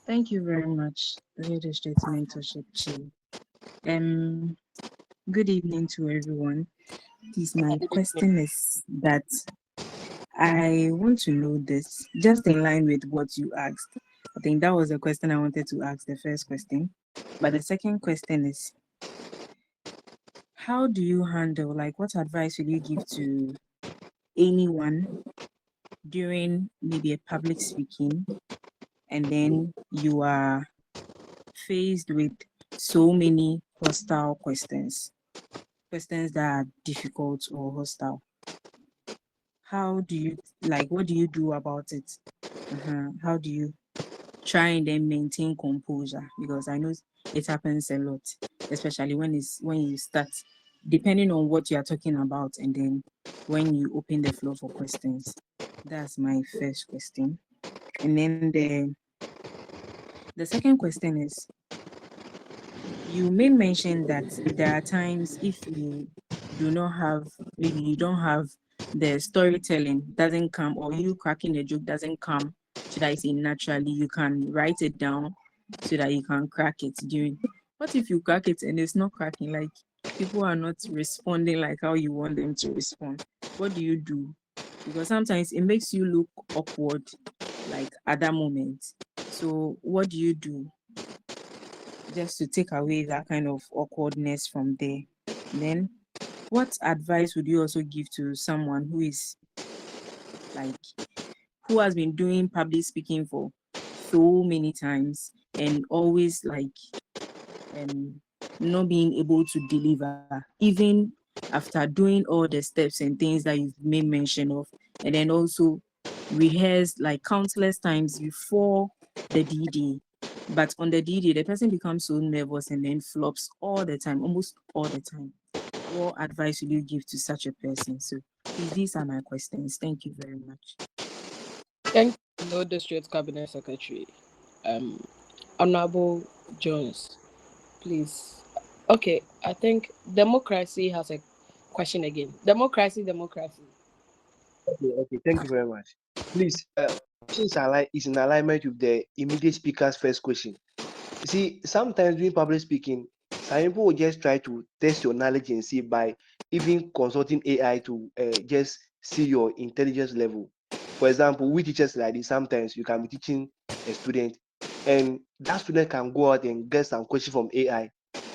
Speaker 5: Thank you very much, Leo District Mentorship Chief. Good evening to everyone. Please, my question is that I want to know this, just in line with what you asked. I think that was the question I wanted to ask, the first question. But the second question is, how do you handle, like, what advice will you give to anyone during maybe a public speaking, and then you are faced with so many hostile questions that are difficult or hostile? How do you, like, what do you do about it? How do you try and then maintain composure? Because I know it happens a lot, especially when you start, depending on what you are talking about, and then when you open the floor for questions. That's my first question. And then the second question is, you made mention that there are times if you do not have, maybe you don't have the storytelling doesn't come, or you cracking a joke doesn't come, should I say naturally, you can write it down so that you can crack it during. What if you crack it and it's not cracking, like people are not responding like how you want them to respond? What do you do? Because sometimes it makes you look awkward, like at that moment. So what do you do just to take away that kind of awkwardness from there? Then what advice would you also give to someone who is like, who has been doing public speaking for so many times and always like not being able to deliver, even after doing all the steps and things that you've made mention of, and then also rehearsed like countless times before the D-Day, but on the D-Day the person becomes so nervous and then flops all the time, almost all the time? What advice will you give to such a person? So please, these are my questions. Thank you very much.
Speaker 1: Thank you, Leo District Cabinet Secretary. Honorable Jones, please. Okay, I think democracy has a question again. Democracy.
Speaker 3: Okay, thank you very much. Please, questions is in alignment with the immediate speaker's first question. You see, sometimes during public speaking, some people will just try to test your knowledge and see by even consulting AI to just see your intelligence level. For example, we teachers like this, sometimes you can be teaching a student, and that student can go out and get some question from AI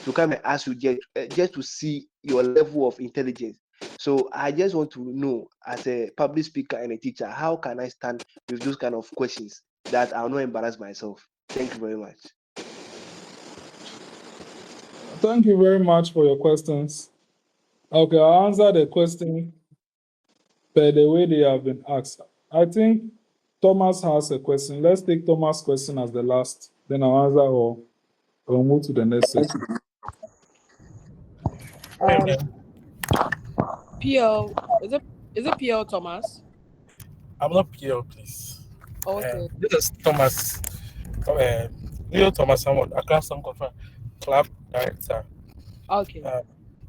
Speaker 3: to come and ask you just to see your level of intelligence. So I just want to know, as a public speaker and a teacher, how can I stand with those kind of questions that I'll not embarrass myself? Thank you very much.
Speaker 4: Thank you very much for your questions. Okay, I'll answer the question by the way they have been asked. I think Thomas has a question. Let's take Thomas' question as the last, then I'll answer or we'll move to the next section.
Speaker 1: PL, is it PL Thomas?
Speaker 6: I'm not PL, please.
Speaker 1: Okay.
Speaker 6: This is Thomas. Leo Thomas, someone, a class club director.
Speaker 1: Okay.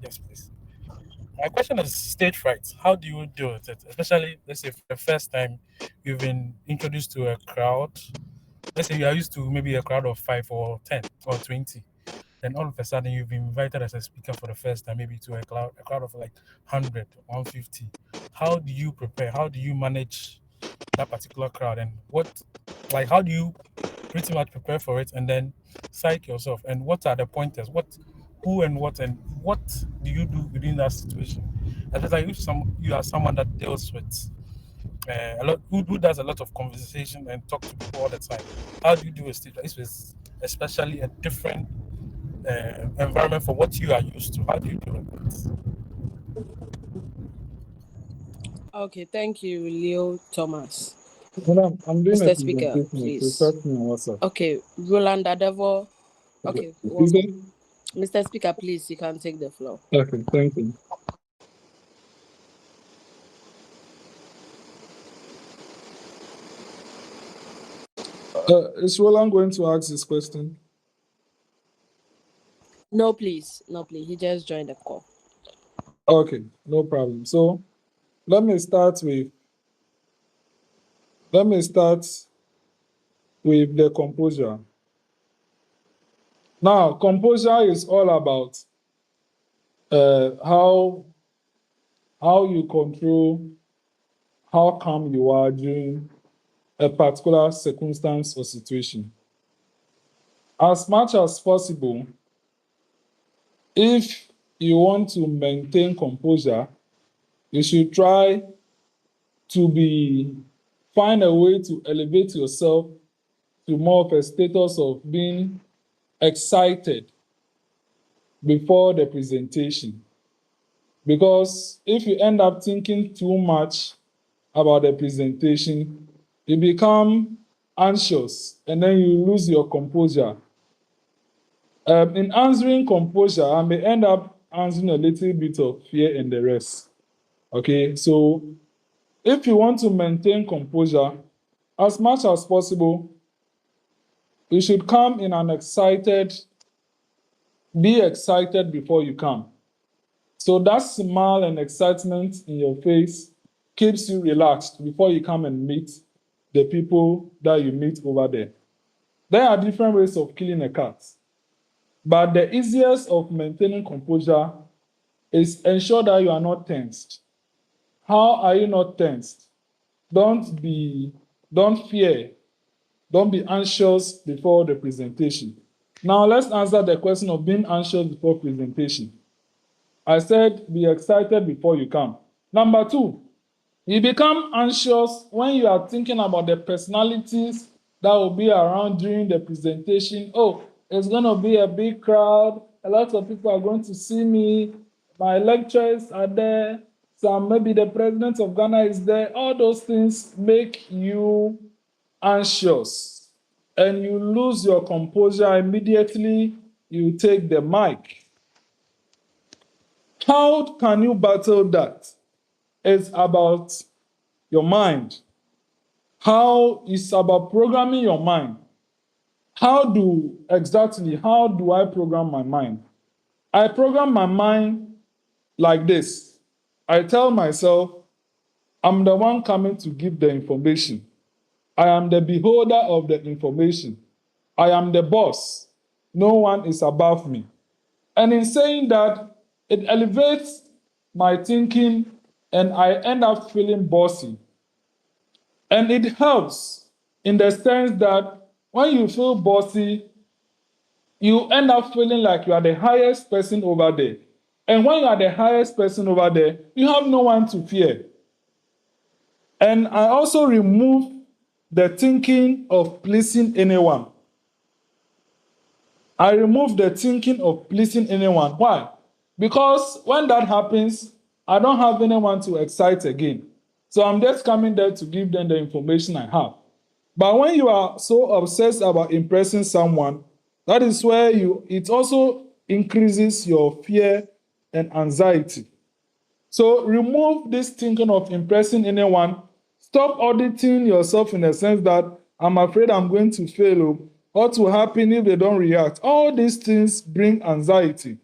Speaker 6: Yes, please. My question is stage fright. How do you deal with it? Especially, let's say, for the first time you've been introduced to a crowd. Let's say you are used to maybe a crowd of 5 or 10 or 20. Then all of a sudden you've been invited as a speaker for the first time, maybe to a crowd of like 100, 150. How do you prepare? How do you manage that particular crowd? And how do you pretty much prepare for it and then psych yourself? And what are the pointers? Who and what do you do within that situation? Especially if you are someone that deals with a lot, who does a lot of conversation and talk to people all the time. How do you do a stage? This is especially a different environment for what you are used to. How do you do it?
Speaker 1: Okay, thank you, Leo Thomas.
Speaker 4: I'm doing a
Speaker 1: Mr. Speaker,
Speaker 4: presentation, so
Speaker 1: please.
Speaker 4: chat me on WhatsApp.
Speaker 1: Okay, Roland Adevo. Okay,
Speaker 4: Is it?
Speaker 1: Mr. Speaker, please, you can take the floor.
Speaker 4: Okay, thank you. Is Roland going to ask this question?
Speaker 1: No, please. No, please. He just joined the call.
Speaker 4: Okay, no problem. So let me start with the composure. Now, composure is all about how you control how calm you are during a particular circumstance or situation. As much as possible, if you want to maintain composure, you should try to find a way to elevate yourself to more of a status of being excited before the presentation. Because if you end up thinking too much about the presentation, you become anxious and then you lose your composure. In answering composure, I may end up answering a little bit of fear and the rest. Okay, so if you want to maintain composure, as much as possible, you should come in be excited before you come. So that smile and excitement in your face keeps you relaxed before you come and meet the people that you meet over there. There are different ways of killing a cat, but the easiest of maintaining composure is ensure that you are not tensed. How are you not tensed? Don't fear, don't be anxious before the presentation. Now let's answer the question of being anxious before presentation. I said be excited before you come. Number 2, you become anxious when you are thinking about the personalities that will be around during the presentation. Oh, it's going to be a big crowd. A lot of people are going to see me. My lecturers are there. Maybe the president of Ghana is there. All those things make you anxious and you lose your composure immediately. You take the mic. How can you battle that? It's about your mind. It's about programming your mind. How do I program my mind? I program my mind like this. I tell myself, I'm the one coming to give the information. I am the beholder of the information. I am the boss. No one is above me. And in saying that, it elevates my thinking and I end up feeling bossy. And it helps in the sense that when you feel bossy, you end up feeling like you are the highest person over there. And when you are the highest person over there, you have no one to fear. And I also remove the thinking of pleasing anyone. I remove the thinking of pleasing anyone. Why? Because when that happens, I don't have anyone to excite again. So I'm just coming there to give them the information I have. But when you are so obsessed about impressing someone, that is where it also increases your fear and anxiety. So remove this thinking of impressing anyone. Stop auditing yourself in the sense that I'm afraid I'm going to fail. What will happen if they don't react? All these things bring anxiety.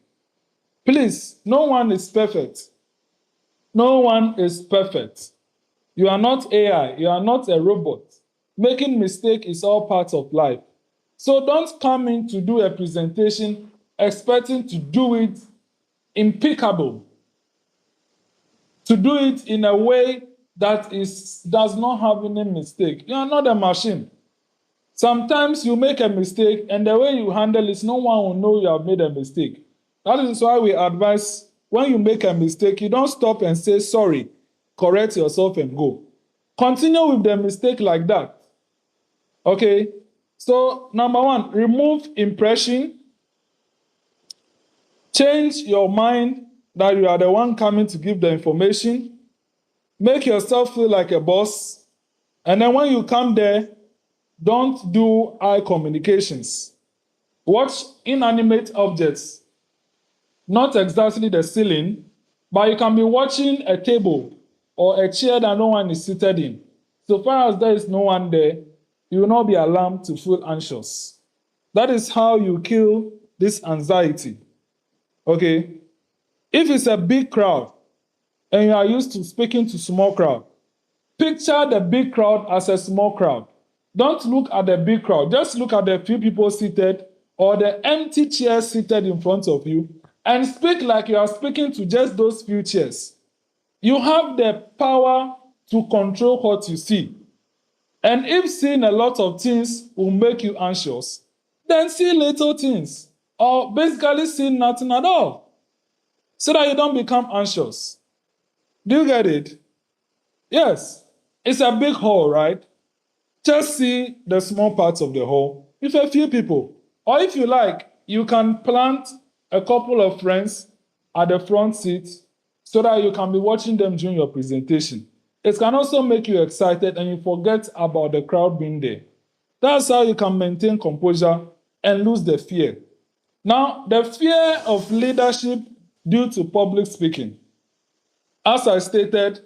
Speaker 4: Please, no one is perfect. No one is perfect. You are not AI. You are not a robot. Making mistake is all part of life. So don't come in to do a presentation expecting to do it impeccable, to do it in a way that does not have any mistake. You are not a machine. Sometimes you make a mistake and the way you handle it, no one will know you have made a mistake. That is why we advise when you make a mistake, you don't stop and say sorry, correct yourself and go. Continue with the mistake like that. Okay? So, number 1, remove impression. Change your mind that you are the one coming to give the information. Make yourself feel like a boss. And then when you come there, don't do eye communications. Watch inanimate objects, not exactly the ceiling, but you can be watching a table or a chair that no one is seated in. So far as there is no one there, you will not be alarmed to feel anxious. That is how you kill this anxiety. Okay? If it's a big crowd and you are used to speaking to small crowd, picture the big crowd as a small crowd. Don't look at the big crowd. Just look at the few people seated or the empty chairs seated in front of you and speak like you are speaking to just those few chairs. You have the power to control what you see. And if seeing a lot of things will make you anxious, then see little things or basically see nothing at all so that you don't become anxious. Do you get it? Yes. It's a big hall, right? Just see the small parts of the hall with a few people. Or if you like, you can plant a couple of friends at the front seat so that you can be watching them during your presentation. It can also make you excited and you forget about the crowd being there. That's how you can maintain composure and lose the fear. Now, the fear of leadership due to public speaking. As I stated,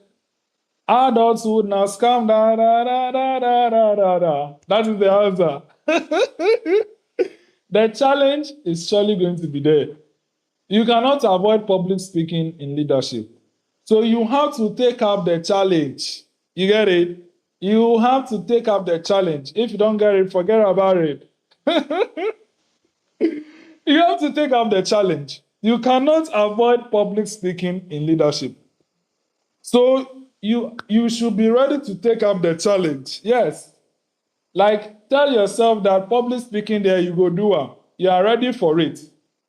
Speaker 4: adults would now scam da da da da da da da da. That is the answer. The challenge is surely going to be there. You cannot avoid public speaking in leadership. So you have to take up the challenge. You get it? You have to take up the challenge. If you don't get it, forget about it. You have to take up the challenge. You cannot avoid public speaking in leadership. So you should be ready to take up the challenge. Yes. Like tell yourself that public speaking there you go do it. You are ready for it.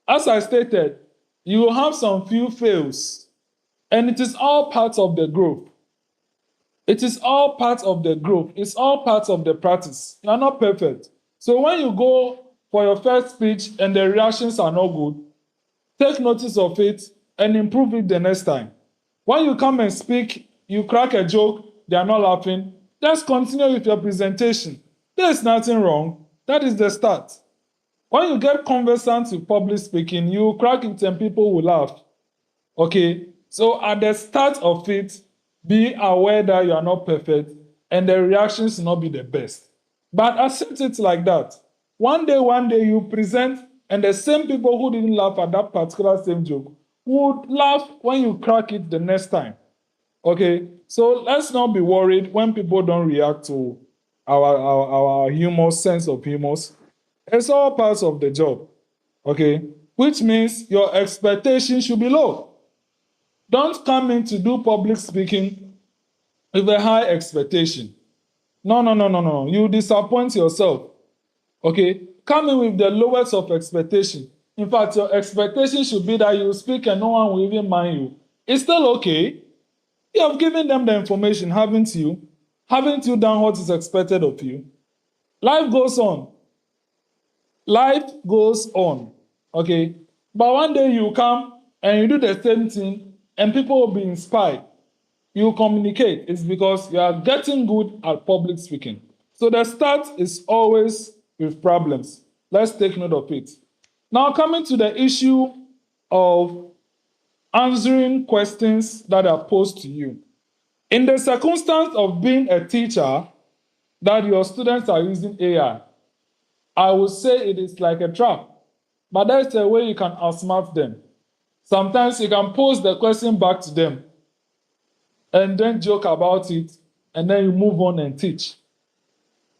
Speaker 4: As I stated, you will have some few fails. And it is all part of the growth. It is all part of the growth. It's all part of the practice. You are not perfect. So when you go for your first speech and the reactions are not good, take notice of it and improve it the next time. When you come and speak, you crack a joke, they are not laughing, just continue with your presentation. There is nothing wrong. That is the start. When you get conversant with public speaking, you crack it and people will laugh. Okay? So at the start of it, be aware that you are not perfect and the reactions will not be the best. But accept it like that. One day you present and the same people who didn't laugh at that particular same joke would laugh when you crack it the next time. Okay? So let's not be worried when people don't react to our humor, sense of humor. It's all parts of the job. Okay? Which means your expectation should be low. Don't come in to do public speaking with a high expectation. No. You disappoint yourself. Okay? Come in with the lowest of expectation. In fact, your expectation should be that you speak and no one will even mind you. It's still okay. You have given them the information, haven't you? Haven't you done what is expected of you? Life goes on. Life goes on. Okay? But one day you come and you do the same thing and people will be inspired. You communicate. It's because you are getting good at public speaking. So the start is always with problems. Let's take note of it. Now coming to the issue of answering questions that are posed to you. In the circumstance of being a teacher, that your students are using AI, I would say it is like a trap. But there's a way you can outsmart them. Sometimes you can pose the question back to them and then joke about it, and then you move on and teach.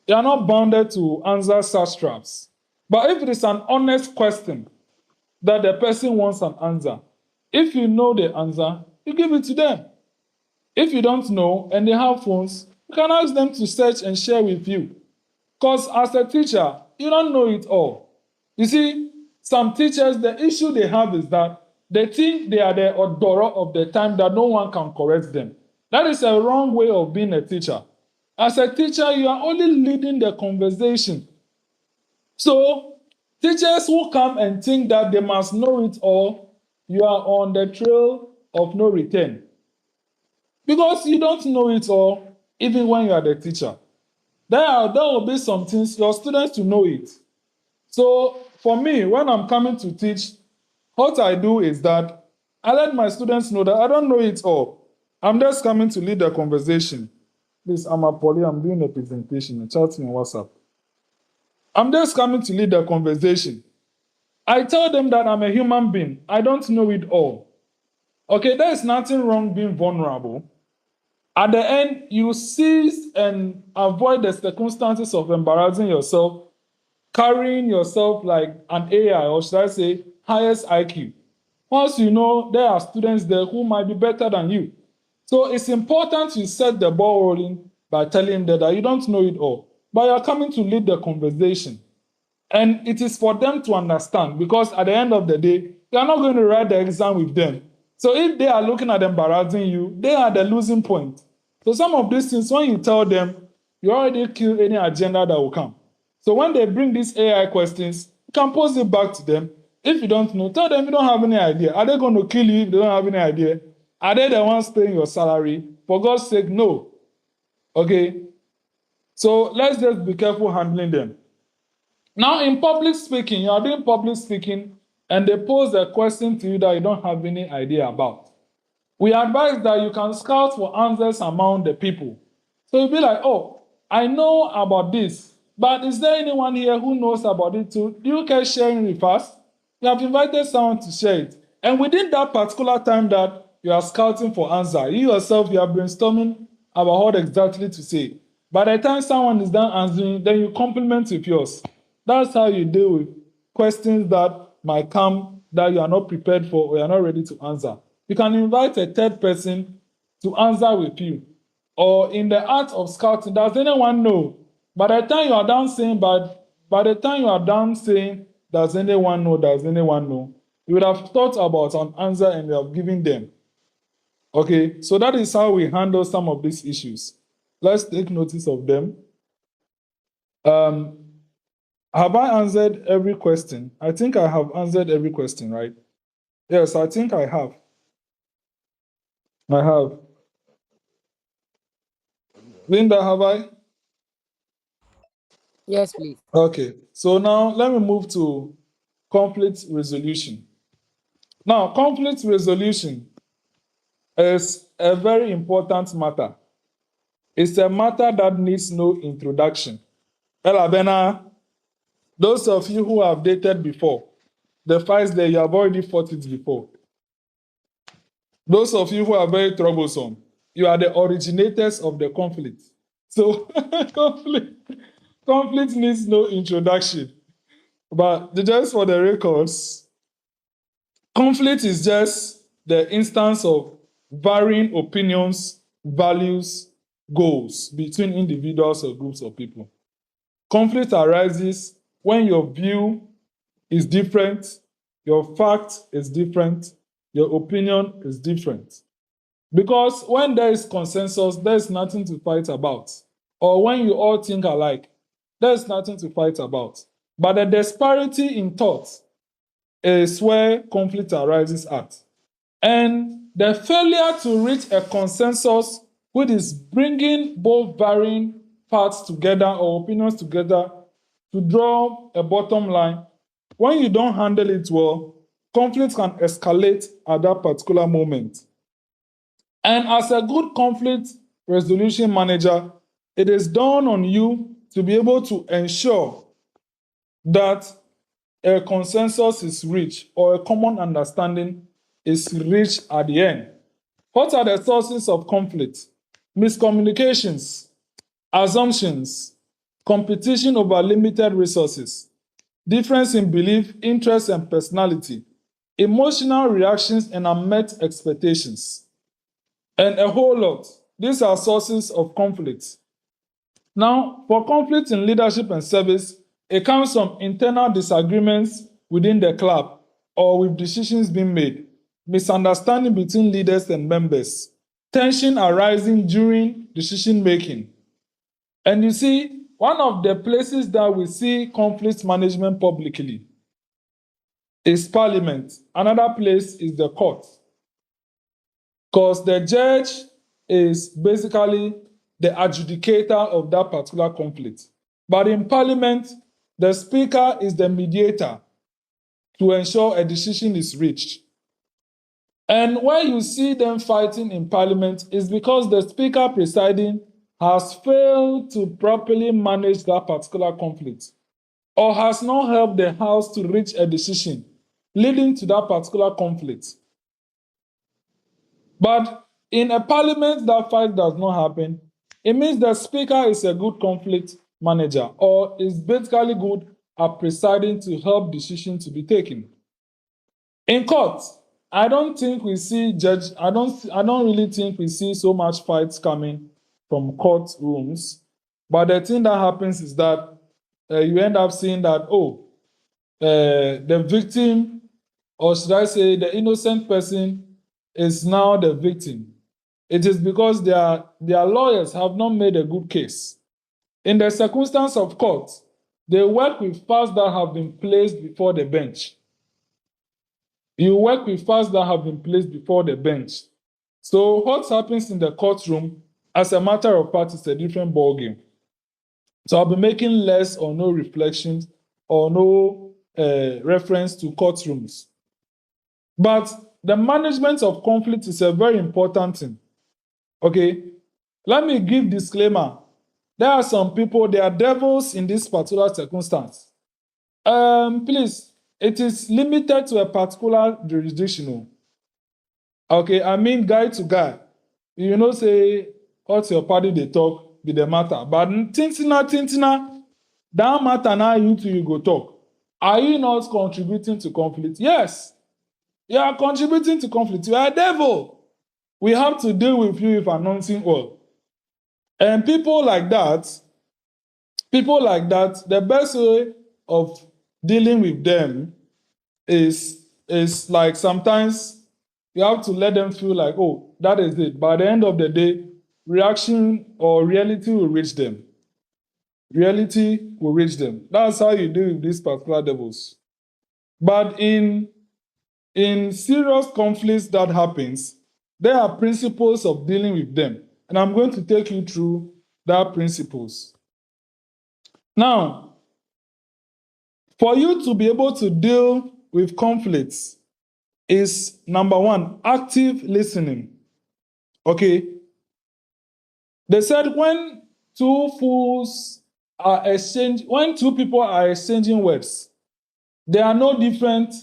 Speaker 4: You are not bounded to answer such traps. But if it is an honest question that the person wants an answer, if you know the answer, you give it to them. If you don't know and they have phones, you can ask them to search and share with you. Because as a teacher, you don't know it all. You see, some teachers, the issue they have is that they think they are the odoro of the time that no one can correct them. That is a wrong way of being a teacher. As a teacher, you are only leading the conversation. So, teachers who come and think that they must know it all, you are on the trail of no return. Because you don't know it all, even when you are the teacher. There will be some things your students to know it. So, for me, when I'm coming to teach, what I do is that I let my students know that I don't know it all. I'm just coming to lead the conversation. Please, I'm a poly. I'm doing a presentation. Chat me on WhatsApp. I'm just coming to lead the conversation. I tell them that I'm a human being. I don't know it all. Okay, there is nothing wrong being vulnerable. At the end, you cease and avoid the circumstances of embarrassing yourself, carrying yourself like an AI, or should I say, highest IQ. Once you know there are students there who might be better than you. So it's important you set the ball rolling by telling them that you don't know it all, but you're coming to lead the conversation. And it is for them to understand, because at the end of the day, you are not going to write the exam with them. So if they are looking at embarrassing you, they are the losing point. So some of these things, when you tell them, you already kill any agenda that will come. So when they bring these AI questions, you can pose it back to them. If you don't know, tell them you don't have any idea. Are they going to kill you if they don't have any idea? Are they the ones paying your salary? For God's sake, no. Okay? So let's just be careful handling them. Now, in public speaking, you are doing public speaking, and they pose a question to you that you don't have any idea about. We advise that you can scout for answers among the people. So you'll be like, oh, I know about this, but is there anyone here who knows about it too? Do you care sharing with us? You have invited someone to share it. And within that particular time that you are scouting for answer, you yourself, you are brainstorming about what exactly to say. By the time someone is done answering, then you complement with yours. That's how you deal with questions that might come that you are not prepared for or you are not ready to answer. You can invite a third person to answer with you. Or in the art of scouting, does anyone know? By the time you are done saying, does anyone know, does anyone know? You would have thought about an answer and you have given them. Okay, so that is how we handle some of these issues. Let's take notice of them. Have I answered every question? I think I have answered every question, right? Yes, I think I have. I have. Linda, have I?
Speaker 1: Yes, please.
Speaker 4: Okay, so now let me move to conflict resolution. Now, conflict resolution is a very important matter. It's a matter that needs no introduction. Ella Bena, those of you who have dated before, the fights there, you have already fought it before. Those of you who are very troublesome, you are the originators of the conflict. So conflict needs no introduction. But just for the records, conflict is just the instance of varying opinions, values, goals between individuals or groups of people. Conflict arises when your view is different, your fact is different, your opinion is different. Because when there is consensus, there's nothing to fight about. Or when you all think alike, there's nothing to fight about. But the disparity in thought is where conflict arises at. And the failure to reach a consensus, which is bringing both varying parts together or opinions together to draw a bottom line, when you don't handle it well, conflict can escalate at that particular moment. And as a good conflict resolution manager, it is done on you to be able to ensure that a consensus is reached or a common understanding is reached at the end. What are the sources of conflict? Miscommunications, assumptions, competition over limited resources, difference in belief, interest, and personality, emotional reactions, and unmet expectations, and a whole lot. These are sources of conflict. Now, for conflict in leadership and service, it comes from internal disagreements within the club or with decisions being made, misunderstanding between leaders and members, tension arising during decision making. And you see, one of the places that we see conflict management publicly is Parliament. Another place is the court. Because the judge is basically the adjudicator of that particular conflict. But in Parliament, the Speaker is the mediator to ensure a decision is reached. And where you see them fighting in Parliament is because the Speaker presiding has failed to properly manage that particular conflict or has not helped the House to reach a decision leading to that particular conflict. But in a parliament that fight does not happen, it means the speaker is a good conflict manager or is basically good at presiding to help decisions to be taken. In court, I don't really think we see so much fights coming from court rooms. But the thing that happens is that you end up seeing that, the victim, or should I say the innocent person, is now the victim. It is because their lawyers have not made a good case. In the circumstance of court, they work with facts that have been placed before the bench. You work with facts that have been placed before the bench. So what happens in the courtroom, as a matter of fact, is a different ballgame. So I'll be making less or no reflections or no reference to courtrooms. But the management of conflict is a very important thing. Okay, let me give disclaimer. There are some people, they are devils in this particular circumstance. Please, it is limited to a particular jurisdiction. Okay, I mean guy to guy. You know, say, what's your party they talk, be the matter. But tintina, that matter now you go talk. Are you not contributing to conflict? Yes, you are contributing to conflict. You are a devil. We have to deal with you if announcing all. And people like that, the best way of dealing with them is like sometimes you have to let them feel like, oh, that is it. By the end of the day, reaction or reality will reach them. Reality will reach them. That's how you deal with these particular devils. But in serious conflicts that happens, there are principles of dealing with them. And I'm going to take you through that principles. Now, for you to be able to deal with conflicts is, number one, active listening. Okay? They said when two people are exchanging words, they are no different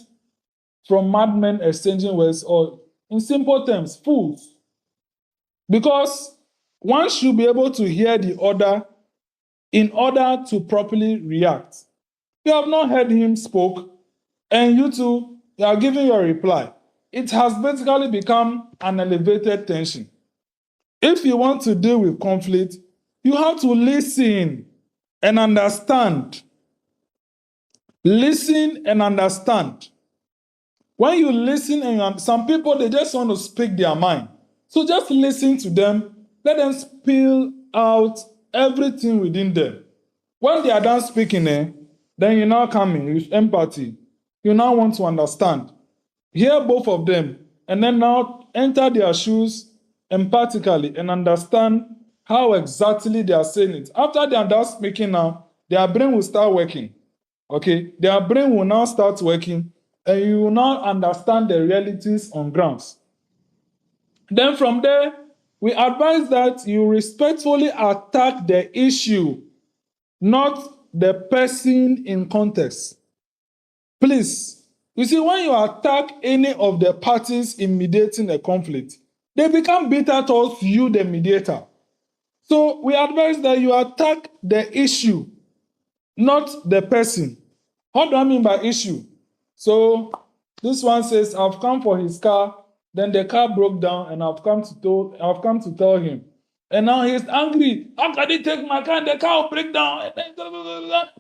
Speaker 4: from madmen exchanging words, or in simple terms, fools. Because one should be able to hear the other in order to properly react. You have not heard him spoke, and you two are giving your reply. It has basically become an elevated tension. If you want to deal with conflict, you have to listen and understand. Listen and understand. When you listen, and some people, they just want to speak their mind. So just listen to them. Let them spill out everything within them. When they are done speaking, then you now come in with empathy. You now want to understand. Hear both of them, and then now enter their shoes empathically and understand how exactly they are saying it. After they are done speaking now, their brain will start working. Okay? Their brain will now start working, and you will now understand the realities on grounds. Then from there, we advise that you respectfully attack the issue, not the person in context. Please, you see, when you attack any of the parties in mediating a conflict, they become bitter towards you, the mediator. So we advise that you attack the issue, not the person. What do I mean by issue? So this one says, I've come for his car, then the car broke down, and I've come to tell him. And now he's angry. How can he take my car and the car will break down?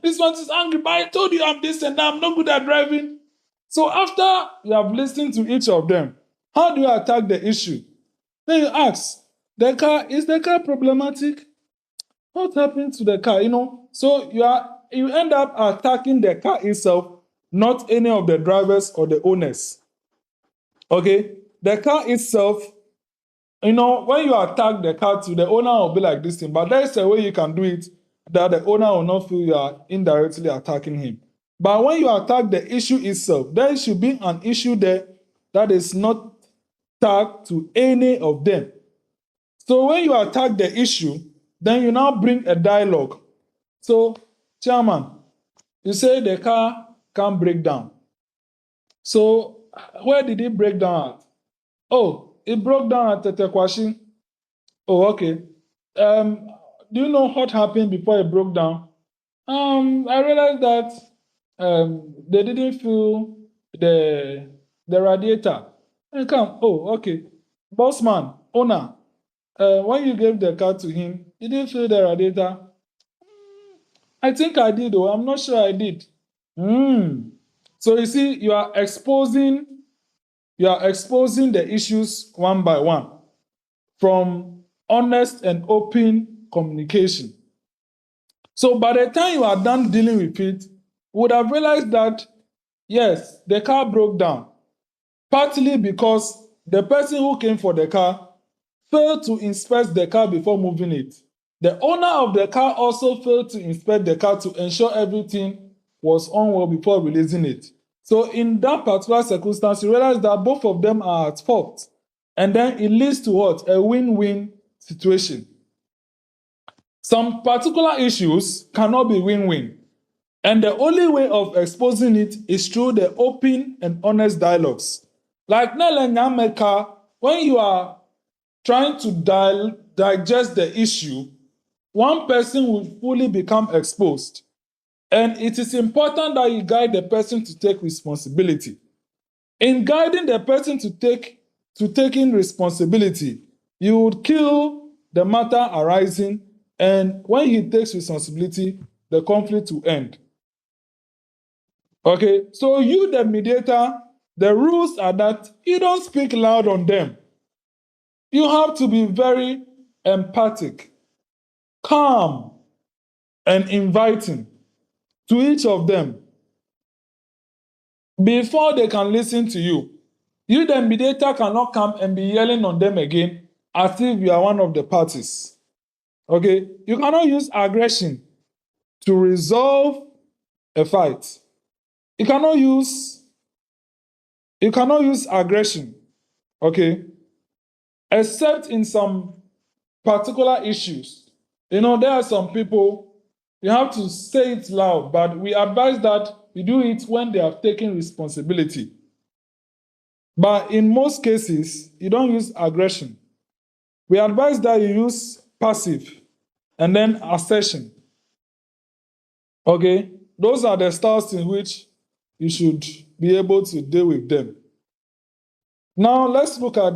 Speaker 4: This one is angry, but I told you I'm this and that, I'm not good at driving. So after you have listened to each of them, how do you attack the issue? Then you ask, is the car problematic? What happened to the car? So you end up attacking the car itself, not any of the drivers or the owners. Okay? The car itself, when you attack the car too, the owner will be like this thing. But there is a way you can do it that the owner will not feel you are indirectly attacking him. But when you attack the issue itself, there should be an issue there that is not tagged to any of them. So when you attack the issue, Then you now bring a dialogue. So, Chairman, you say the car can't break down. So, where did it break down at? Oh, it broke down at Tetekwashi. Oh, okay. Do you know what happened before it broke down? I realized that they didn't fill the radiator. And come, oh, okay. Bossman, owner, when you gave the car to him, he didn't fill the radiator. I think I did, though. I'm not sure I did. So you see, you are exposing the issues one by one from honest and open communication. So by the time you are done dealing with it, you would have realized that, yes, the car broke down, partly because the person who came for the car failed to inspect the car before moving it. The owner of the car also failed to inspect the car to ensure everything was on well before releasing it. So in that particular circumstance, you realize that both of them are at fault. And then it leads to what? A win-win situation. Some particular issues cannot be win-win. And the only way of exposing it is through the open and honest dialogues. Like Nele Nyameka, when you are trying to digest the issue, one person will fully become exposed. And it is important that you guide the person to take responsibility. In guiding the person to taking responsibility, you would kill the matter arising, and when he takes responsibility, the conflict will end. Okay, so you, the mediator, the rules are that you don't speak loud on them. You have to be very empathic, calm, and inviting to each of them before they can listen to you. You, the mediator, cannot come and be yelling on them again as if you are one of the parties. Okay? You cannot use aggression to resolve a fight. You cannot use aggression, okay? Except in some particular issues. You know, there are some people, you have to say it loud, but we advise that you do it when they have taken responsibility. But in most cases, you don't use aggression. We advise that you use passive and then assertion. Okay? Those are the styles in which you should be able to deal with them. Now, let's look at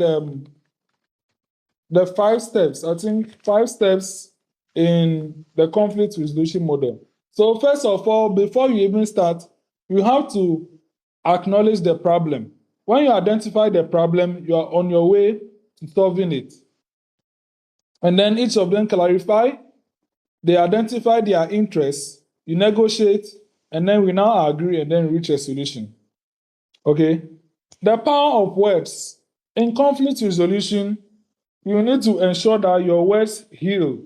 Speaker 4: the 5 steps. I think 5 steps in the conflict resolution model. So first of all, before you even start, you have to acknowledge the problem. When you identify the problem, you are on your way to solving it. And then each of them clarify, they identify their interests, you negotiate, and then we now agree and then reach a solution. Okay? The power of words. In conflict resolution, you need to ensure that your words heal,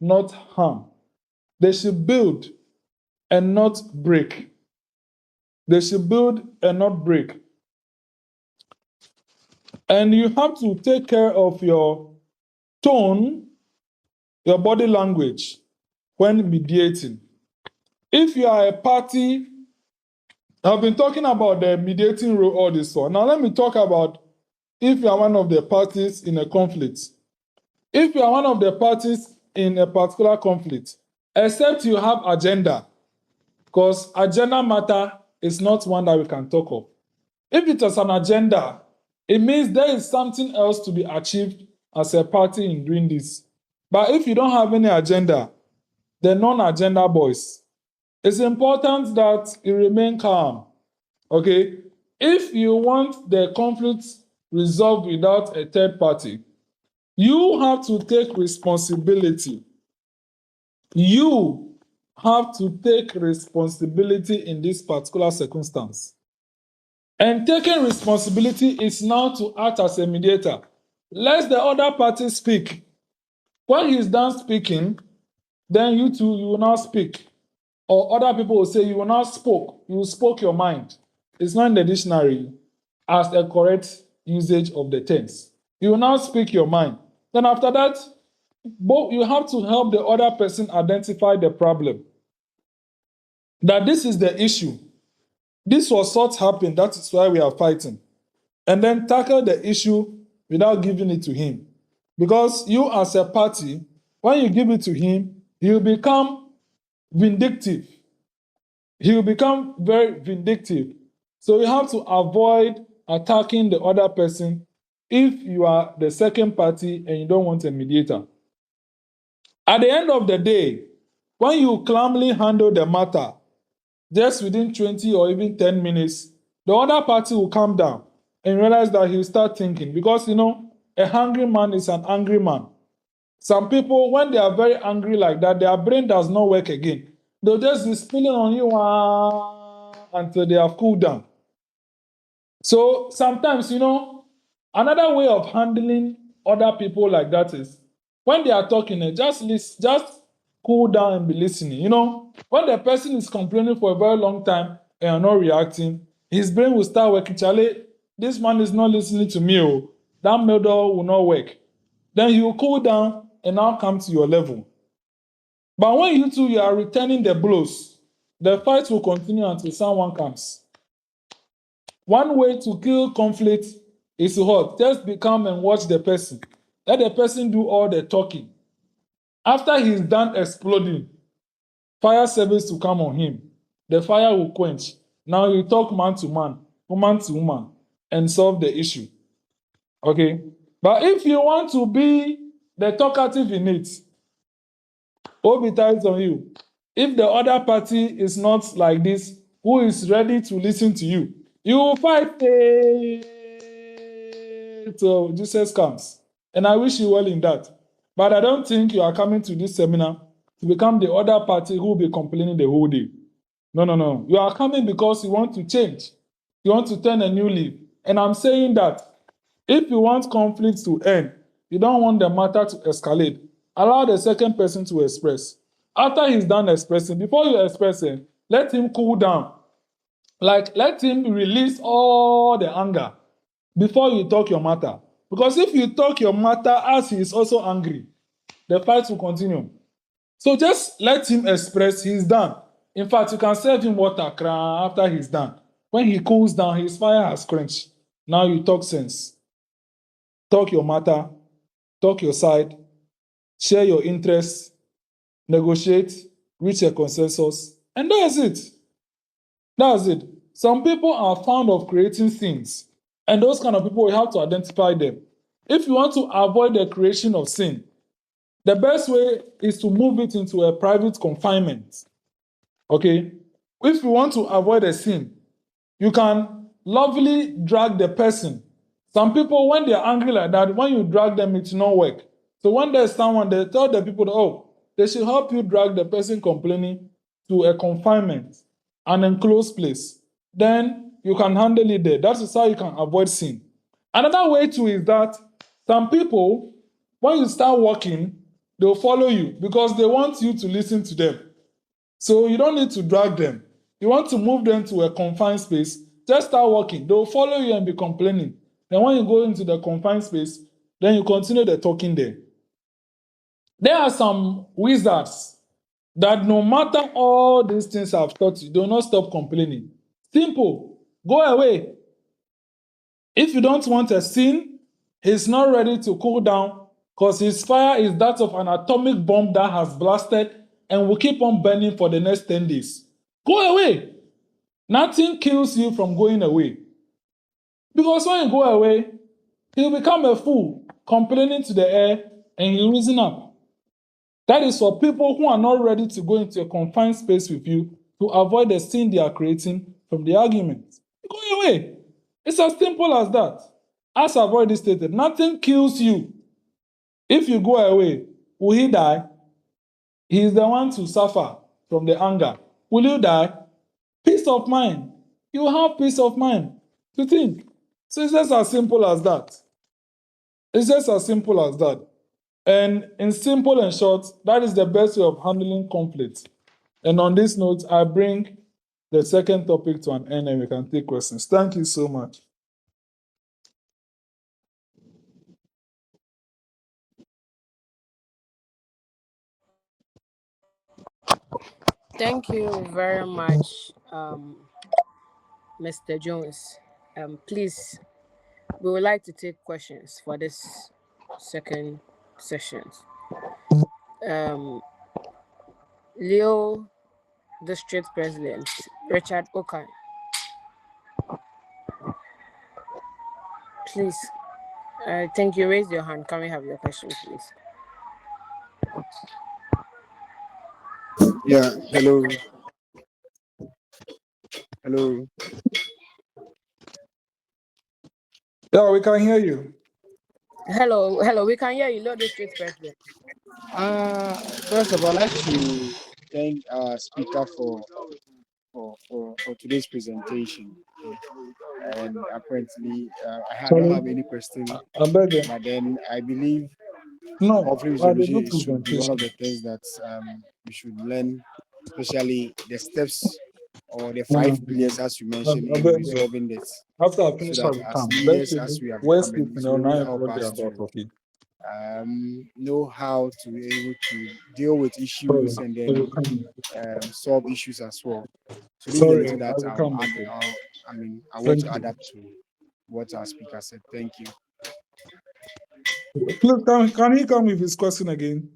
Speaker 4: not harm. They should build and not break. They should build and not break. And you have to take care of your tone, your body language when mediating. If you are a party, I've been talking about the mediating role all this while. Now let me talk about if you are one of the parties in a conflict. If you are one of the parties in a particular conflict, except you have agenda, because agenda matter is not one that we can talk of. If it is an agenda, it means there is something else to be achieved as a party in doing this. But if you don't have any agenda, the non-agenda boys, it's important that you remain calm. Okay? If you want the conflict resolved without a third party, you have to take responsibility. You have to take responsibility in this particular circumstance. And taking responsibility is now to act as a mediator. Let the other party speak. When he's done speaking, then you will now speak. Or other people will say, you will now spoke. You spoke your mind. It's not in the dictionary as a correct usage of the tense. You will now speak your mind. Then after that, you have to help the other person identify the problem. That this is the issue. This was what happened. That is why we are fighting. And then tackle the issue without giving it to him. Because you as a party, when you give it to him, he'll become vindictive. He'll become very vindictive. So you have to avoid attacking the other person if you are the second party and you don't want a mediator. At the end of the day, when you calmly handle the matter, just within 20 or even 10 minutes, the other party will calm down and realize that he'll start thinking. Because, a hungry man is an angry man. Some people, when they are very angry like that, their brain does not work again. They'll just be spilling on you until they have cooled down. So sometimes, another way of handling other people like that is when they are talking, just cool down and be listening. When the person is complaining for a very long time and you're not reacting, his brain will start working. Charlie, this man is not listening to me. Oh, that model will not work. Then he will cool down and now come to your level. But when you are returning the blows, the fight will continue until someone comes. One way to kill conflict is to what? Just become and watch the person. Let the person do all the talking. After he's done exploding, fire service will come on him. The fire will quench. Now you talk man to man, woman to woman, and solve the issue. Okay? But if you want to be the talkative in it, Obi ties on you. If the other party is not like this, who is ready to listen to you, you will fight till Jesus comes. And I wish you well in that. But I don't think you are coming to this seminar to become the other party who will be complaining the whole day. No. You are coming because you want to change. You want to turn a new leaf. And I'm saying that if you want conflicts to end, you don't want the matter to escalate, allow the second person to express. After he's done expressing, before you express him, let him cool down. Let him release all the anger before you talk your matter. Because if you talk your matter as he is also angry, the fight will continue. So just let him express, he's done. In fact, you can serve him water after he's done. When he cools down, his fire has quenched. Now you talk sense. Talk your matter, talk your side, share your interests, negotiate, reach a consensus, and that's it. That's it. Some people are fond of creating things, and those kind of people, we have to identify them. If you want to avoid the creation of sin, the best way is to move it into a private confinement. Okay? If you want to avoid a sin, you can lovely drag the person. Some people, when they're angry like that, when you drag them, it will not work. So when there's someone, they tell the people, they should help you drag the person complaining to a confinement, an enclosed place. Then you can handle it there. That is how you can avoid sin. Another way too is that some people, when you start working, they'll follow you because they want you to listen to them. So you don't need to drag them. You want to move them to a confined space, just start working. They'll follow you and be complaining. Then when you go into the confined space, then you continue the talking there. There are some wizards that no matter all these things I've taught you, do not stop complaining. Simple. Go away. If you don't want a sin, he's not ready to cool down because his fire is that of an atomic bomb that has blasted and will keep on burning for the next 10 days. Go away. Nothing kills you from going away. Because when you go away, he'll become a fool, complaining to the air, and he'll reason up. That is for people who are not ready to go into a confined space with you to avoid the sin they are creating from the argument. Go away. It's as simple as that. As I've already stated, nothing kills you. If you go away, will he die? He is the one to suffer from the anger. Will you die? Peace of mind. You have peace of mind to think. So it's just as simple as that. It's just as simple as that. And in simple and short, that is the best way of handling conflict. And on this note, I bring the second topic to an end and we can take questions. Thank you so much.
Speaker 1: Thank you very much, Mr. Jones. Please, we would like to take questions for this second session. Um, Leo District President Richard Okan, please. I think you raised your hand. Can we have your question, please?
Speaker 7: Yeah, hello, hello.
Speaker 4: Yeah, we can hear you.
Speaker 1: Hello. We can hear you, Leo District President.
Speaker 7: First of all, I'd like to thank our speaker for today's presentation. And apparently, I don't
Speaker 4: Sorry,
Speaker 7: have any question,
Speaker 4: I beg you.
Speaker 7: but then I believe
Speaker 4: No,
Speaker 7: conflict
Speaker 4: I did
Speaker 7: resolution
Speaker 4: no
Speaker 7: it should be one of
Speaker 4: presentation.
Speaker 7: the things that we should learn, especially the steps or the 5 pillars as you mentioned
Speaker 4: I
Speaker 7: in
Speaker 4: beg you.
Speaker 7: resolving this,
Speaker 4: After I
Speaker 7: so
Speaker 4: finish, I
Speaker 7: that
Speaker 4: will
Speaker 7: as
Speaker 4: come. Let's
Speaker 7: leaders,
Speaker 4: see.
Speaker 7: as we have,
Speaker 4: Where's
Speaker 7: I mean,
Speaker 4: sleeping
Speaker 7: it
Speaker 4: all
Speaker 7: will really
Speaker 4: night?
Speaker 7: help
Speaker 4: What they are
Speaker 7: us
Speaker 4: about,
Speaker 7: to
Speaker 4: okay?
Speaker 7: know how to be able to deal with
Speaker 4: Sorry,
Speaker 7: issues and
Speaker 4: I will
Speaker 7: then
Speaker 4: come.
Speaker 7: solve issues as well. So this is the
Speaker 4: Sorry,
Speaker 7: little
Speaker 4: I
Speaker 7: that
Speaker 4: will come, okay?
Speaker 7: I want
Speaker 4: Thank
Speaker 7: to add
Speaker 4: you.
Speaker 7: up to what our speaker said. Thank you.
Speaker 4: Please, can he come with his question again?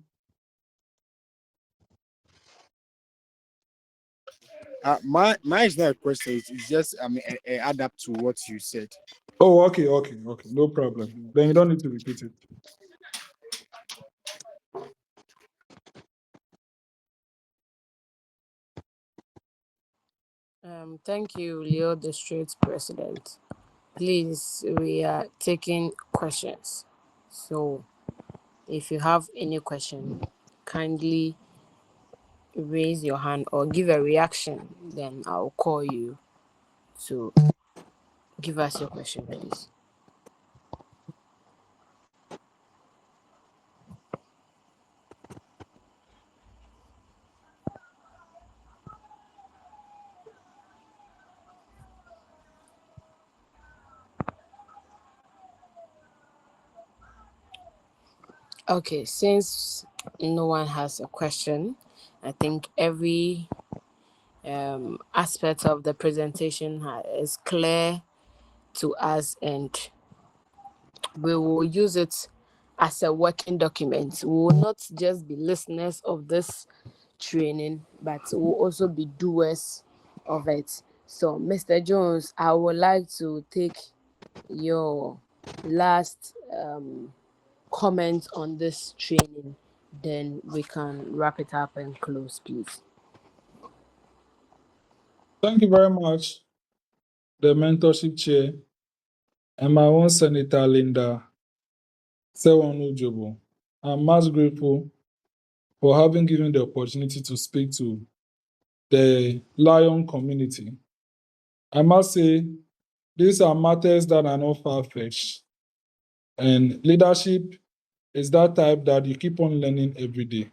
Speaker 7: Mine is not a question. It's just add up to what you said.
Speaker 4: Oh, okay. No problem. Then you don't need to repeat it.
Speaker 1: Thank you, Leo District President. Please, we are taking questions. So, if you have any question, kindly raise your hand or give a reaction. Then I'll call you to give us your question, please. Okay, since no one has a question, I think every aspect of the presentation is clear to us, and we will use it as a working document. We will not just be listeners of this training, but we will also be doers of it. So, Mr. Jones, I would like to take your last comment on this training, then we can wrap it up and close, please.
Speaker 4: Thank you very much, the mentorship chair, and my own Senator Linda Sewonu-Jobo. I'm most grateful for having given the opportunity to speak to the Lion community. I must say, these are matters that are not far-fetched. And leadership is that type that you keep on learning every day.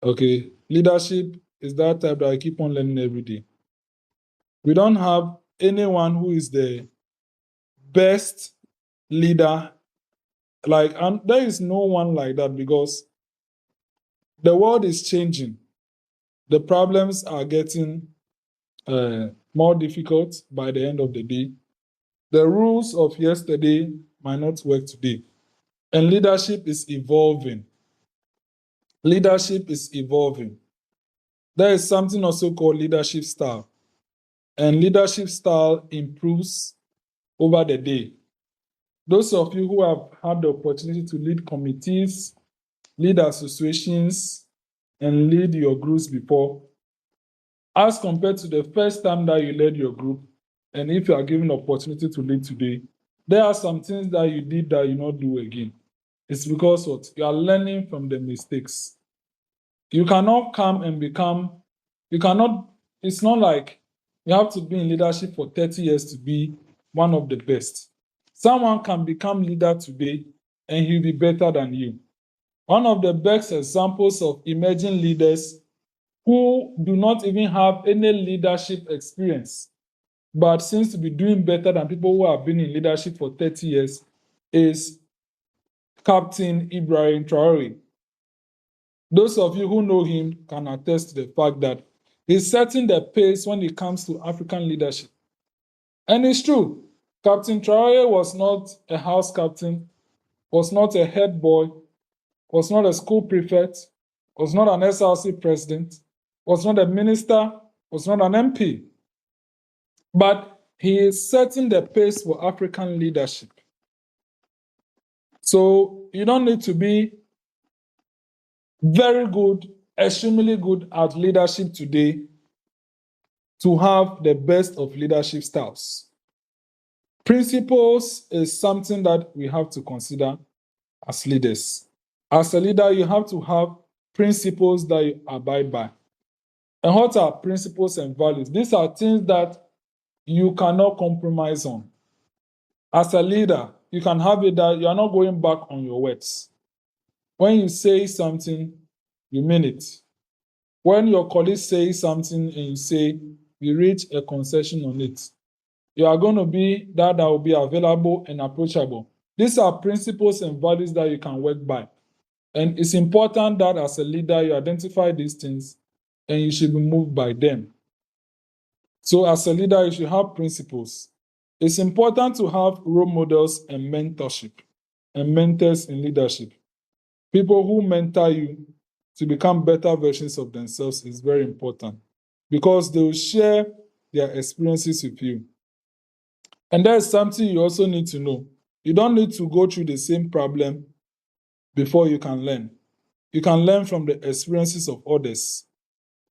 Speaker 4: Okay, leadership is that type that you keep on learning every day. We don't have anyone who is the best leader. And there is no one like that because the world is changing. The problems are getting more difficult by the end of the day. The rules of yesterday might not work today. And leadership is evolving. Leadership is evolving. There is something also called leadership style. And leadership style improves over the day. Those of you who have had the opportunity to lead committees, lead associations, and lead your groups before, as compared to the first time that you led your group, and if you are given the opportunity to lead today, there are some things that you did that you not do again. It's because what? You are learning from the mistakes. You cannot come and become, you cannot, it's not like you have to be in leadership for 30 years to be one of the best. Someone can become leader today and he'll be better than you. One of the best examples of emerging leaders who do not even have any leadership experience, but seems to be doing better than people who have been in leadership for 30 years is Captain Ibrahim Traore. Those of you who know him can attest to the fact that he's setting the pace when it comes to African leadership. And it's true. Captain Traore was not a house captain, was not a head boy, was not a school prefect, was not an SRC president, was not a minister, was not an MP. But he is setting the pace for African leadership. So you don't need to be very good, extremely good at leadership today to have the best of leadership styles. Principles is something that we have to consider as leaders. As a leader, you have to have principles that you abide by. And what are principles and values? These are things that you cannot compromise on. As a leader, you can have it that you are not going back on your words. When you say something, you mean it. When your colleague says something and you say, you reach a concession on it, you are going to be that will be available and approachable. These are principles and values that you can work by. And it's important that as a leader, you identify these things and you should be moved by them. So as a leader, you should have principles. It's important to have role models and mentorship and mentors in leadership. People who mentor you to become better versions of themselves is very important because they will share their experiences with you. And there's something you also need to know. You don't need to go through the same problem before you can learn. You can learn from the experiences of others.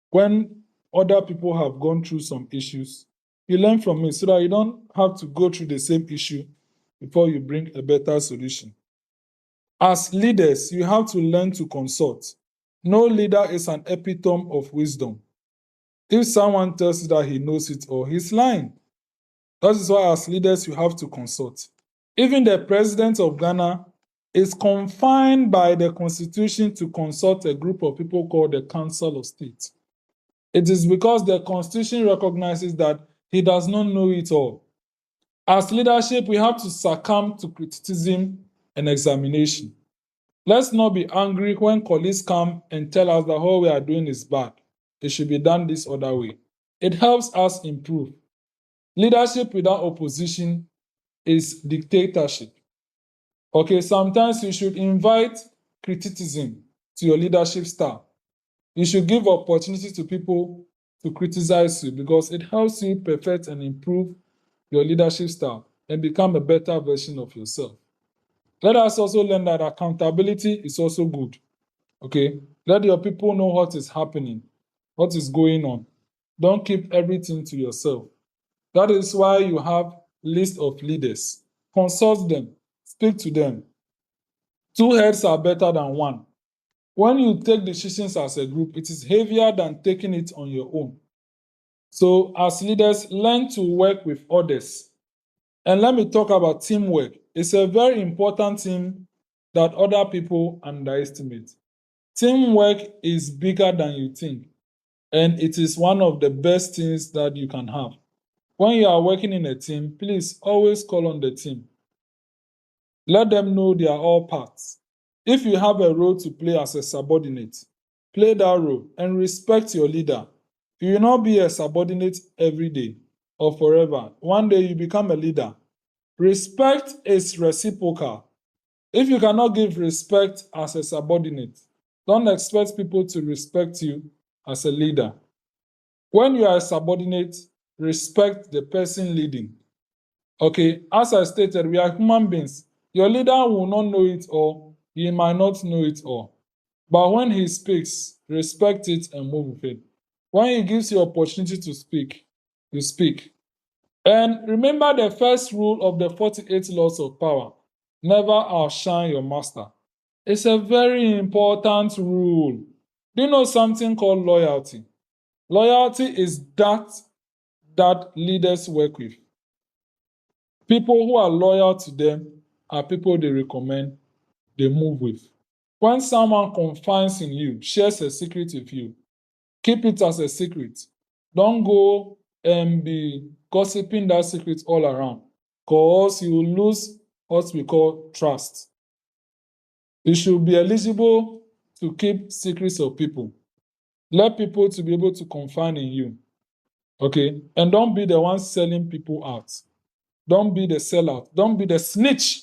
Speaker 4: When other people have gone through some issues, you learn from it so that you don't have to go through the same issue before you bring a better solution. As leaders, you have to learn to consult. No leader is an epitome of wisdom. If someone tells you that he knows it all, he's lying. That is why as leaders, you have to consult. Even the president of Ghana is confined by the constitution to consult a group of people called the Council of State. It is because the constitution recognizes that he does not know it all. As leadership, we have to succumb to criticism and examination. Let's not be angry when colleagues come and tell us that what we are doing is bad. It should be done this other way. It helps us improve. Leadership without opposition is dictatorship. Okay, sometimes you should invite criticism to your leadership style. You should give opportunity to people to criticize you because it helps you perfect and improve your leadership style and become a better version of yourself. Let us also learn that accountability is also good. Okay, let your people know what is happening, what is going on. Don't keep everything to yourself. That is why you have list of leaders. Consult them, speak to them. Two heads are better than one. When you take decisions as a group, it is heavier than taking it on your own. So as leaders, learn to work with others. And let me talk about teamwork. It's a very important thing that other people underestimate. Teamwork is bigger than you think, and it is one of the best things that you can have. When you are working in a team, please always call on the team. Let them know they are all parts. If you have a role to play as a subordinate, play that role and respect your leader. You will not be a subordinate every day or forever. One day you become a leader. Respect is reciprocal. If you cannot give respect as a subordinate, don't expect people to respect you as a leader. When you are a subordinate, respect the person leading. Okay, as I stated, we are human beings. Your leader will not know it all. He might not know it all. But when he speaks, respect it and move with it. When he gives you opportunity to speak, you speak. And remember the first rule of the 48 laws of power. Never outshine your master. It's a very important rule. Do you know something called loyalty? Loyalty is that leaders work with. People who are loyal to them are people they recommend, they move with. When someone confides in you, shares a secret with you, keep it as a secret. Don't go and be gossiping that secret all around, because you will lose what we call trust. You should be eligible to keep secrets of people. Let people to be able to confide in you. Okay? And don't be the one selling people out. Don't be the sellout. Don't be the snitch.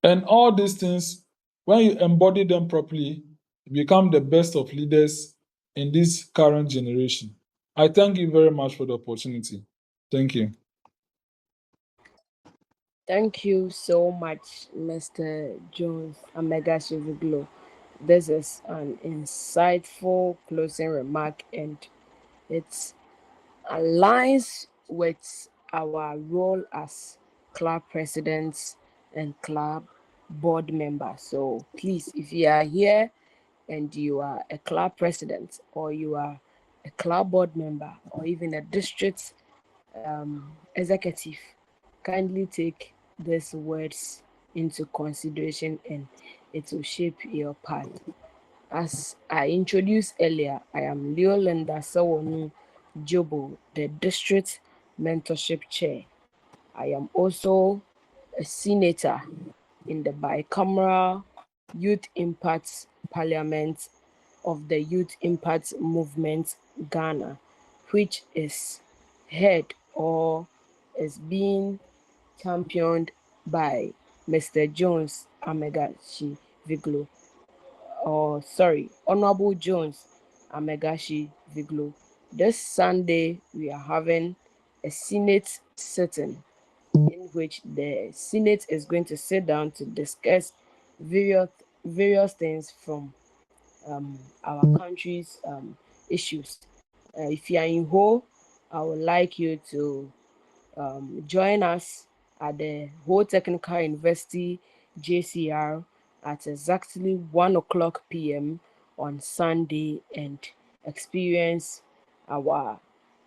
Speaker 4: And all these things, when you embody them properly, you become the best of leaders in this current generation. I thank you very much for the opportunity. Thank you.
Speaker 1: Thank you so much, Mr. Jones Amegashie-Viglo. This is an insightful closing remark, and it aligns with our role as club presidents and club board members. So please, if you are here and you are a club president, or you are a club board member, or even a district executive, kindly take these words into consideration and it will shape your path. As I introduced earlier, I am Leolinda Sawonu Jobo, the District Mentorship Chair. I am also a senator in the bicameral Youth Impact Parliament of the Youth Impact Movement Ghana, which is head or is being championed by Mr. Jones Amegashie-Viglo, or sorry, Honorable Jones Amegashie-Viglo. This Sunday, we are having a Senate sitting in which the Senate is going to sit down to discuss various various things from our country's issues. If you are in Ho, I would like you to join us at the Ho Technical University JCR at exactly 1 o'clock p.m. on Sunday and experience our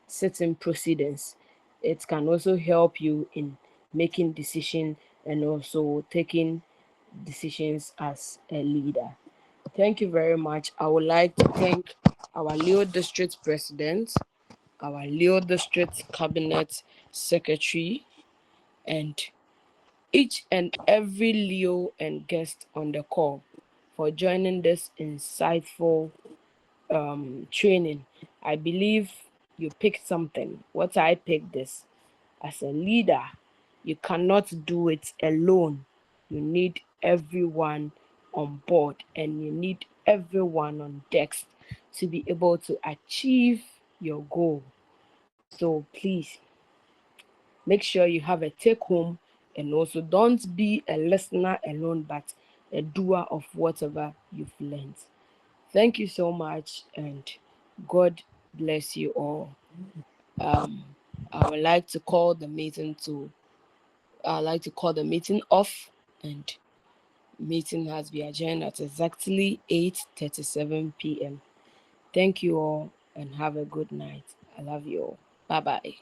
Speaker 1: certain proceedings. It can also help you in making decisions and also taking decisions as a leader. Thank you very much. I would like to thank our Leo District President, our Leo District Cabinet Secretary, and each and every Leo and guest on the call for joining this insightful training. I believe you picked something. What I picked this as a leader, you cannot do it alone. You need everyone on board and you need everyone on decks to be able to achieve your goal. So please make sure you have a take home, and also don't be a listener alone but a doer of whatever you've learned. Thank you so much, and God bless you all. Um, I would like to call the meeting to I'd like to call the meeting off, and meeting has been adjourned at exactly 8:37 p.m. Thank you all and have a good night. I love you all. Bye bye.